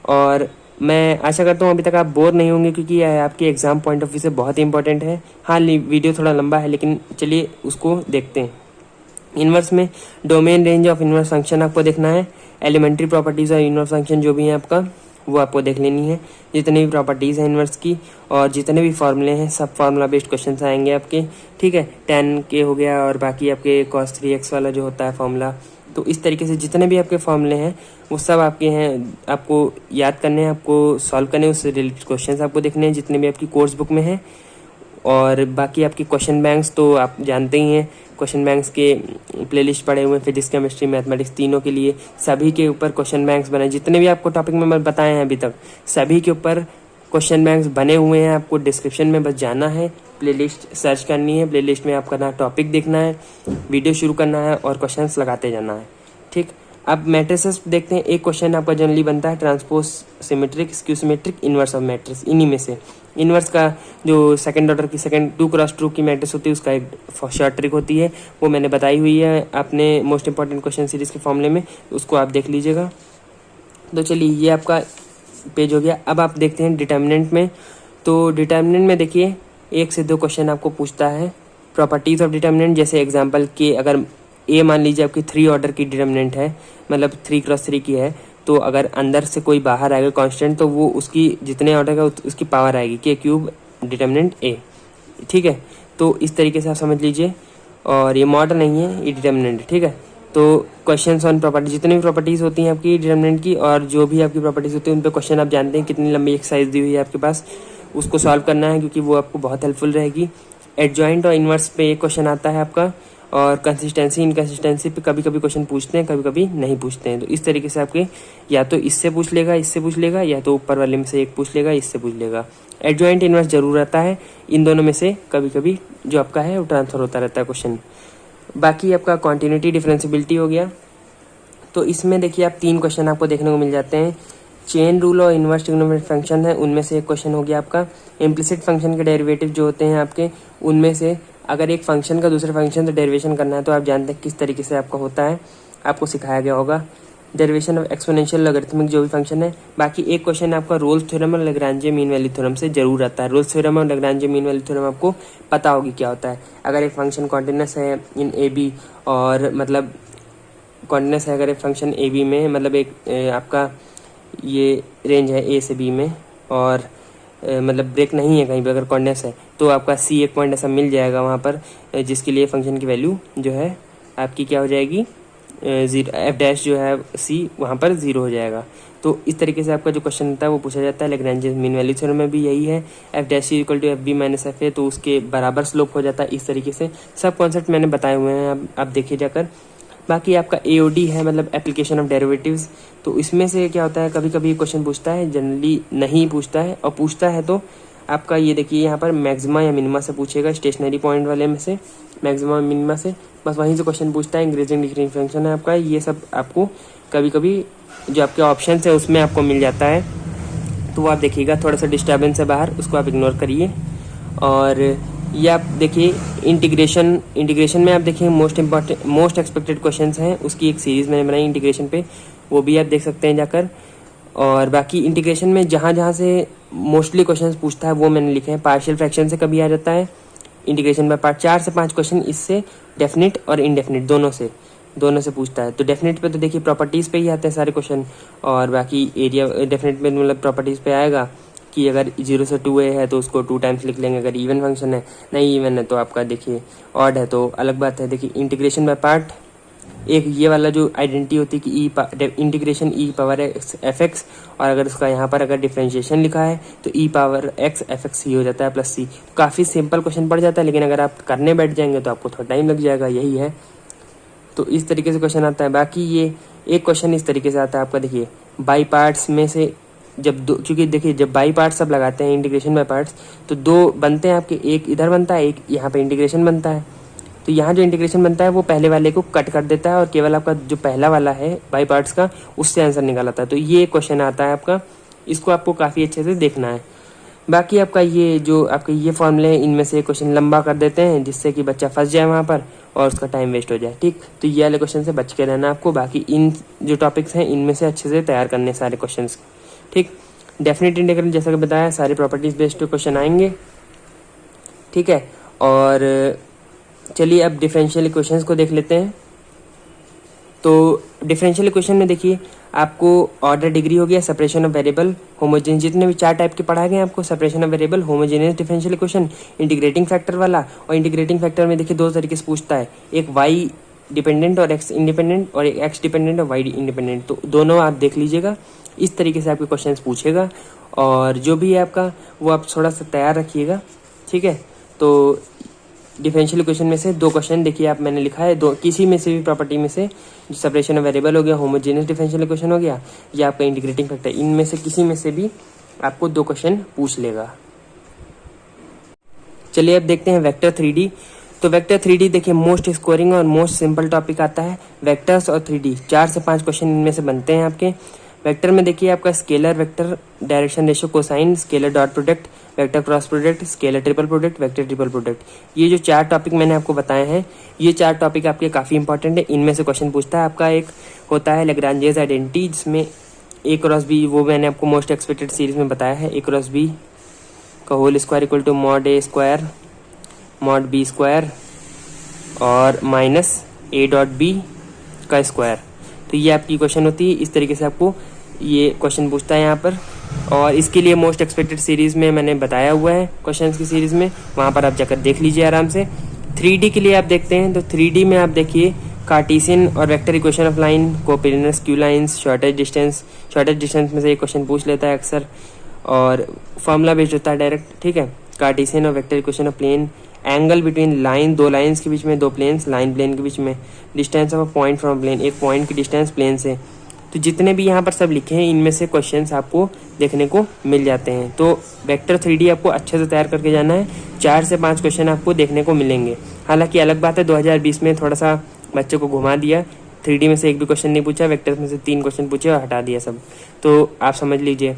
और मैं आशा करता हूँ अभी तक आप बोर नहीं होंगे, क्योंकि यह आपके एग्जाम पॉइंट ऑफ व्यू से बहुत ही इंपॉर्टेंट है। हाँ, वीडियो थोड़ा लंबा है, लेकिन चलिए उसको देखते हैं। इनवर्स में domain range of inverse function आपको देखना है, एलिमेंट्री प्रॉपर्टीज़ और इनवर्स फंक्शन जो भी है आपका, वो आपको देख लेनी है। जितनी भी प्रॉपर्टीज़ हैं इनवर्स की और जितने भी फॉर्मूले हैं, सब फार्मूला बेस्ड क्वेश्चन आएंगे आपके, ठीक है। 10 के हो गया और बाकी आपके cos 3x वाला जो होता है फॉर्मूला, तो इस तरीके से जितने भी आपके फॉर्मूले हैं वो सब आपके हैं, आपको याद करने हैं, आपको सॉल्व करने हैं, उससे रिलेटेड क्वेश्चन आपको देखने हैं जितने भी आपकी कोर्स बुक में हैं। और बाकी आपकी क्वेश्चन बैंक्स तो आप जानते ही हैं, क्वेश्चन बैंक्स के प्लेलिस्ट पड़े हुए हैं, फिजिक्स केमिस्ट्री मैथमेटिक्स तीनों के लिए, सभी के ऊपर क्वेश्चन बैंक्स बने, जितने भी आपको टॉपिक में मैं बताए हैं अभी तक, सभी के ऊपर क्वेश्चन बैंक्स बने हुए हैं। आपको डिस्क्रिप्शन में बस जाना है, प्लेलिस्ट सर्च करनी है, प्लेलिस्ट में आपका ना टॉपिक देखना है, वीडियो शुरू करना है और क्वेश्चंस लगाते जाना है, ठीक। अब मैट्रिसेस देखते हैं। एक क्वेश्चन आपका जनरली बनता है transpose symmetric, skew symmetric, inverse of matrix. इन्हीं में से इनवर्स का जो सेकंड ऑर्डर की 2 क्रॉस 2 की मैट्रिक्स होती है, उसका एक शॉर्ट ट्रिक होती है, वो मैंने बताई हुई है अपने मोस्ट इंपॉर्टेंट क्वेश्चन सीरीज के फॉर्मूले में, उसको आप देख लीजिएगा। तो चलिए ये आपका पेज हो गया। अब आप देखते हैं डिटर्मिनेंट में। तो डिटर्मिनेंट में देखिए 1 से 2 क्वेश्चन आपको पूछता है, प्रॉपर्टीज ऑफ डिटर्मिनेंट। जैसे एग्जांपल के अगर ए मान लीजिए आपकी 3 ऑर्डर की डिटर्मिनेंट है, मतलब 3 क्रॉस 3 की है, तो अगर अंदर से कोई बाहर आएगा कांस्टेंट, तो वो उसकी जितने ऑर्डर का उसकी पावर आएगी के क्यूब डिटर्मिनेंट ए, ठीक है। तो इस तरीके से आप समझ लीजिए। और ये मॉडल नहीं है, ये डिटर्मिनेंट, ठीक है। तो क्वेश्चंस ऑन प्रॉपर्टी, जितनी भी प्रॉपर्टीज होती हैं आपकी डिटर्मिनेंट की और जो भी आपकी प्रॉपर्टीज होती है उन पे क्वेश्चन आप जानते हैं, कितनी लंबी एक्सरसाइज दी हुई है आपके पास, उसको सॉल्व करना है, क्योंकि वो आपको बहुत हेल्पफुल रहेगी। एडजॉइंट और इनवर्स पे एक क्वेश्चन आता है आपका, और कंसिस्टेंसी इनकंसिस्टेंसी पे कभी कभी क्वेश्चन पूछते हैं, कभी कभी नहीं पूछते हैं। तो इस तरीके से आपके या तो इससे पूछ लेगा, इससे पूछ लेगा, या तो ऊपर वाले में से एक पूछ लेगा, इससे पूछ लेगा। एडजॉइंट इनवर्स जरूर रहता है, इन दोनों में से कभी कभी जो आपका है वो ट्रांसफर होता रहता है क्वेश्चन। बाकी आपका कॉन्टिन्यूटी डिफरेंशिएबिलिटी हो गया। तो इसमें देखिए आप 3 क्वेश्चन आपको देखने को मिल जाते हैं। चेन रूल और इनवर्स ट्रिग्नोमेट्रिक फंक्शन है, उनमें से एक क्वेश्चन हो गया आपका। इम्प्लिसिट फंक्शन के डेरिवेटिव जो होते हैं आपके, उनमें से अगर एक फंक्शन का दूसरे फंक्शन से डेरिवेशन करना है तो आप जानते हैं किस तरीके से आपका होता है, आपको सिखाया गया होगा। डेरिवेशन ऑफ एक्सपोनेंशियल लॉगरिथमिक जो भी फंक्शन है। बाकी एक क्वेश्चन आपका रोल्स थ्योरम और लैग्रांज मीन वैल्यू थ्योरम से जरूर आता है। रोल्स थ्योरम और लैग्रांज मीन वैल्यू थ्योरम आपको पता होगी क्या होता है। अगर एक फंक्शन कॉन्टिन्यूस है इन ए बी, और मतलब कॉन्टिन्यूस है अगर एक फंक्शन ए बी में, मतलब एक आपका ये रेंज है ए से बी में, और मतलब ब्रेक नहीं है कहीं पर, अगर कॉर्नर्स है तो आपका सी एक पॉइंट ऐसा मिल जाएगा वहाँ पर, जिसके लिए फंक्शन की वैल्यू जो है आपकी क्या हो जाएगी, जीरो, एफ डैश जो है सी वहाँ पर ज़ीरो हो जाएगा। तो इस तरीके से आपका जो क्वेश्चन होता है वो पूछा जाता है। लैग्रेंज मीन वैल्यू थ्योरम में भी यही है, f dash equal to f b minus f a, तो उसके बराबर स्लोप हो जाता है। इस तरीके से सब कॉन्सेप्ट मैंने बताए हुए हैं, आप देखिए जाकर। बाकी आपका एओडी है, मतलब एप्लीकेशन ऑफ डेरिवेटिव्स, तो इसमें से क्या होता है, कभी कभी क्वेश्चन पूछता है, जनरली नहीं पूछता है, और पूछता है तो आपका ये देखिए यहाँ पर मैक्सिमा या मिनिमा से पूछेगा, स्टेशनरी पॉइंट वाले में से मैक्सिमा मिनिमा से, बस वहीं से क्वेश्चन पूछता है। इंक्रीजिंग डिक्रीजिंग फंक्शन है आपका, ये सब आपको कभी कभी जो आपके ऑप्शन है उसमें आपको मिल जाता है, तो वो आप देखिएगा। थोड़ा सा डिस्टर्बेंस है बाहर, उसको आप इग्नोर करिए। और ये आप देखिए इंटीग्रेशन में आप देखिए मोस्ट एक्सपेक्टेड क्वेश्चंस हैं, उसकी एक सीरीज़ मैंने बनाई इंटीग्रेशन पे, वो भी आप देख सकते हैं जाकर। और बाकी इंटीग्रेशन में जहाँ जहाँ से मोस्टली क्वेश्चंस पूछता है वो मैंने लिखे हैं। पार्शियल फ्रैक्शन से कभी आ जाता है इंटीग्रेशन बाय पार्ट, 4 से 5 क्वेश्चन इससे डेफिनेट और इनडेफिनेट दोनों से पूछता है। तो डेफिनेट पे तो देखिए प्रॉपर्टीज़ पे ही आते हैं सारे क्वेश्चन, और बाकी एरिया डेफिनेट में मतलब प्रॉपर्टीज़ पे आएगा कि अगर 0 से 2a है तो उसको 2 टाइम्स लिख लेंगे, अगर इवन फंक्शन है, नहीं इवन है तो आपका देखिए ऑड है तो अलग बात है। देखिए इंटीग्रेशन बाय पार्ट, एक ये वाला जो आइडेंटिटी होती है कि इंटीग्रेशन ई पावर एफ एक्स, और अगर उसका यहाँ पर अगर डिफ्रेंशिएशन लिखा है तो ई पावर एक्स एफ एक्स ही हो जाता है प्लस सी। काफ़ी सिंपल क्वेश्चन पड़ जाता है, लेकिन अगर आप करने बैठ जाएंगे तो आपको थोड़ा टाइम लग जाएगा, यही है। तो इस तरीके से क्वेश्चन आता है। बाकी ये एक क्वेश्चन इस तरीके से आता है आपका, देखिए बाई पार्ट्स में से जब दो, क्योंकि देखिए जब बाई पार्ट्स सब लगाते हैं इंटीग्रेशन बाई पार्ट्स तो दो बनते हैं आपके, एक इधर बनता है, एक यहाँ पे इंटीग्रेशन बनता है। तो यहाँ जो इंटीग्रेशन बनता है वो पहले वाले को कट कर देता है, और केवल आपका जो पहला वाला है बाई पार्ट्स का उससे आंसर निकालता है। तो ये क्वेश्चन आता है आपका, इसको आपको काफ़ी अच्छे से देखना है। बाकी आपका ये जो आपके ये फॉर्मूले हैं, इनमें से क्वेश्चन लंबा कर देते हैं जिससे कि बच्चा फंस जाए वहाँ पर और उसका टाइम वेस्ट हो जाए, ठीक। तो ये वाले क्वेश्चन से बच के रहना आपको। बाकी इन जो टॉपिक्स हैं इनमें से अच्छे से तैयार करने सारे क्वेश्चन, ठीक। डेफिनेट इंटीग्रल जैसा कि बताया सारे प्रॉपर्टीज बेस्ड क्वेश्चन आएंगे, ठीक है। और चलिए अब डिफरेंशियल इक्वेशंस को देख लेते हैं। तो डिफरेंशियल इक्वेशन में देखिए आपको ऑर्डर डिग्री हो गया, सेपरेशन ऑफ वेरिएबल, होमोजेनियस, जितने भी 4 टाइप के पढ़ाए गए आपको, separation of variable, homogeneous differential equation, integrating factor वाला। और इंटीग्रेटिंग फैक्टर में देखिए 2 तरीके से पूछता है, एक वाई डिपेंडेंट और एक्स इंडिपेंडेंट, और एक एक्स डिपेंडेंट और वाई इंडिपेंडेंट। तो दोनों आप देख लीजिएगा, इस तरीके से आपके क्वेश्चन पूछेगा, और जो भी है आपका वो आप थोड़ा सा तैयार रखिएगा, ठीक है। तो डिफरेंशियल इक्वेशन में से 2 क्वेश्चन देखिए आप मैंने लिखा है, दो किसी में से भी प्रॉपर्टी में से, सेपरेशन ऑफ वेरिएबल हो गया, होमोजेनियस डिफरेंशियल इक्वेशन हो गया, या आपका इंटीग्रेटिंग फैक्टर, इनमें से किसी में से भी आपको 2 क्वेश्चन पूछ लेगा। चलिए अब देखते हैं वेक्टर 3D। तो वेक्टर 3D देखिए मोस्ट स्कोरिंग और मोस्ट सिंपल टॉपिक आता है, वेक्टर्स और 3D, 4 से 5 क्वेश्चन इनमें से बनते हैं आपके। वेक्टर में देखिए आपका scalar vector, direction ratio cosine, scaler dot product, vector cross product, scalar triple product, vector triple product, ये जो 4 टॉपिक मैंने आपको बताए हैं, ये 4 टॉपिक आपके काफ़ी इंपॉर्टेंट है। इनमें से क्वेश्चन पूछता है आपका, एक होता है लैग्रांजेस आइडेंटिटी, जिसमें ए क्रॉस बी, वो मैंने आपको मोस्ट एक्सपेक्टेड सीरीज में बताया है, ए क्रॉस बी का whole square equal to mod a square mod b square और माइनस ए डॉट बी का स्क्वायर। तो ये आपकी क्वेश्चन होती है, इस तरीके से आपको ये क्वेश्चन पूछता है यहाँ पर। और इसके लिए मोस्ट एक्सपेक्टेड सीरीज़ में मैंने बताया हुआ है क्वेश्चंस की सीरीज़ में, वहाँ पर आप जाकर देख लीजिए आराम से। 3D के लिए आप देखते हैं, तो 3D में आप देखिए कार्टेशियन और vector equation of line, coordinates, Q lines, shortage distance में से एक क्वेश्चन पूछ लेता है अक्सर, और फॉर्मूला बेस्ड होता है डायरेक्ट, ठीक है। कार्टेशियन और vector equation of plane, angle between line, 2 lines के बीच में, 2 प्लेन्स, लाइन प्लेन के बीच में, distance of a point from plane, एक पॉइंट की डिस्टेंस प्लेन से। तो जितने भी यहाँ पर सब लिखे हैं इनमें से क्वेश्चंस आपको देखने को मिल जाते हैं। तो वेक्टर 3D आपको अच्छे से तैयार करके जाना है, 4 से 5 क्वेश्चन आपको देखने को मिलेंगे। हालांकि अलग बात है 2020 में थोड़ा सा बच्चों को घुमा दिया, 3D में से एक भी क्वेश्चन नहीं पूछा, वेक्टर में से 3 क्वेश्चन पूछे और हटा दिया सब। तो आप समझ लीजिए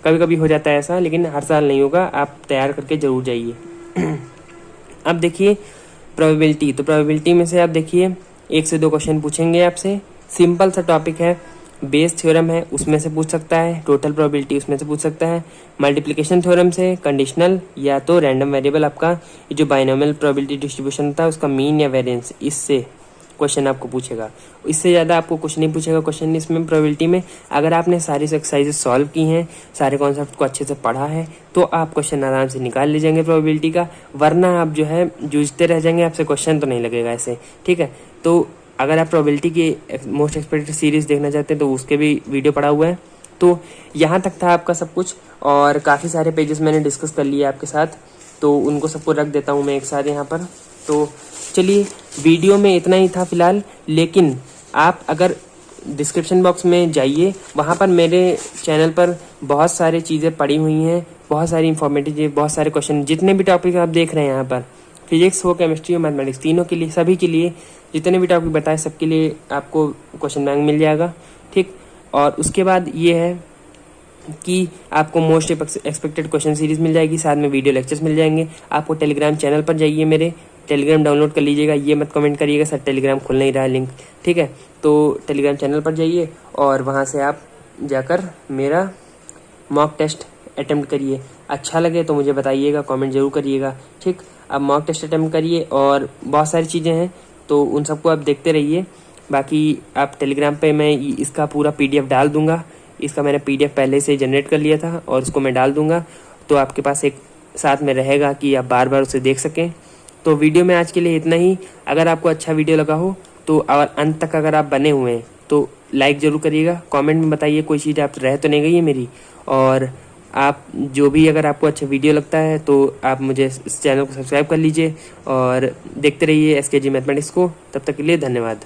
कभी कभी हो जाता है ऐसा, लेकिन हर साल नहीं होगा, आप तैयार करके जरूर जाइए। अब देखिए प्रोबेबिलिटी, तो प्रोबेबिलिटी में से आप देखिए 1 से 2 क्वेश्चन पूछेंगे आपसे, सिंपल सा टॉपिक है, बेस थ्योरम है उसमें से पूछ सकता है, टोटल प्रोबेबिलिटी उसमें से पूछ सकता है, मल्टीप्लिकेशन थ्योरम से, कंडीशनल, या तो रैंडम वेरिएबल आपका जो बाइनोमियल प्रोबेबिलिटी डिस्ट्रीब्यूशन होता है उसका मीन या वेरिएंस, इससे क्वेश्चन आपको पूछेगा, इससे ज़्यादा आपको कुछ नहीं पूछेगा क्वेश्चन इसमें प्रोबेबिलिटी में। अगर आपने सारी एक्सरसाइजेस सॉल्व की हैं, सारे कॉन्सेप्ट को अच्छे से पढ़ा है, तो आप क्वेश्चन आराम से निकाल ले जाएंगे प्रोबेबिलिटी का, वरना आप जो है जूझते रह जाएंगे, आपसे क्वेश्चन तो नहीं लगेगा ऐसे, ठीक है। तो अगर आप प्रोबेबिलिटी की मोस्ट एक्सपेक्टेड सीरीज़ देखना चाहते हैं तो उसके भी वीडियो पड़ा हुआ है। तो यहाँ तक था आपका सब कुछ, और काफ़ी सारे पेजेस मैंने डिस्कस कर लिए आपके साथ, तो उनको सबको रख देता हूँ मैं एक साथ यहाँ पर। तो चलिए, वीडियो में इतना ही था फ़िलहाल, लेकिन आप अगर डिस्क्रिप्शन बॉक्स में जाइए, वहाँ पर मेरे चैनल पर बहुत सारी चीज़ें पड़ी हुई हैं, बहुत सारी इंफॉर्मेटिव, बहुत सारे क्वेश्चन, जितने भी टॉपिक आप देख रहे हैं यहाँ पर, फिजिक्स हो, केमिस्ट्री हो, मैथमेटिक्स, तीनों के लिए, सभी के लिए, जितने भी टॉपिक बताए सबके लिए आपको क्वेश्चन बैंक मिल जाएगा, ठीक। और उसके बाद ये है कि आपको मोस्ट एक्सपेक्टेड क्वेश्चन सीरीज़ मिल जाएगी, साथ में वीडियो लेक्चर्स मिल जाएंगे। आपको टेलीग्राम चैनल पर जाइए, मेरे टेलीग्राम डाउनलोड कर लीजिएगा, ये मत कमेंट करिएगा सर टेलीग्राम खुल नहीं रहा है लिंक, ठीक है। तो टेलीग्राम चैनल पर जाइए और वहाँ से आप जाकर मेरा मॉक टेस्ट अटेम्प्ट करिए। अच्छा लगे तो मुझे बताइएगा, कमेंट जरूर करिएगा, ठीक। अब मॉक टेस्ट अटेम्प्ट करिए, और बहुत सारी चीज़ें हैं तो उन सबको आप देखते रहिए। बाकी आप टेलीग्राम पे मैं इसका पूरा PDF डाल दूंगा, इसका मैंने PDF पहले से जनरेट कर लिया था और उसको मैं डाल दूंगा, तो आपके पास एक साथ में रहेगा कि आप बार बार उसे देख सकें। तो वीडियो में आज के लिए इतना ही। अगर आपको अच्छा वीडियो लगा हो तो, और अंत तक अगर आप बने हुए हैं तो लाइक ज़रूर करिएगा, कमेंट में बताइए कोई चीज़ आप रह तो नहीं गई है मेरी, और आप जो भी अगर आपको अच्छा वीडियो लगता है तो आप मुझे इस चैनल को सब्सक्राइब कर लीजिए और देखते रहिए SKG मैथमेटिक्स को। तब तक के लिए धन्यवाद।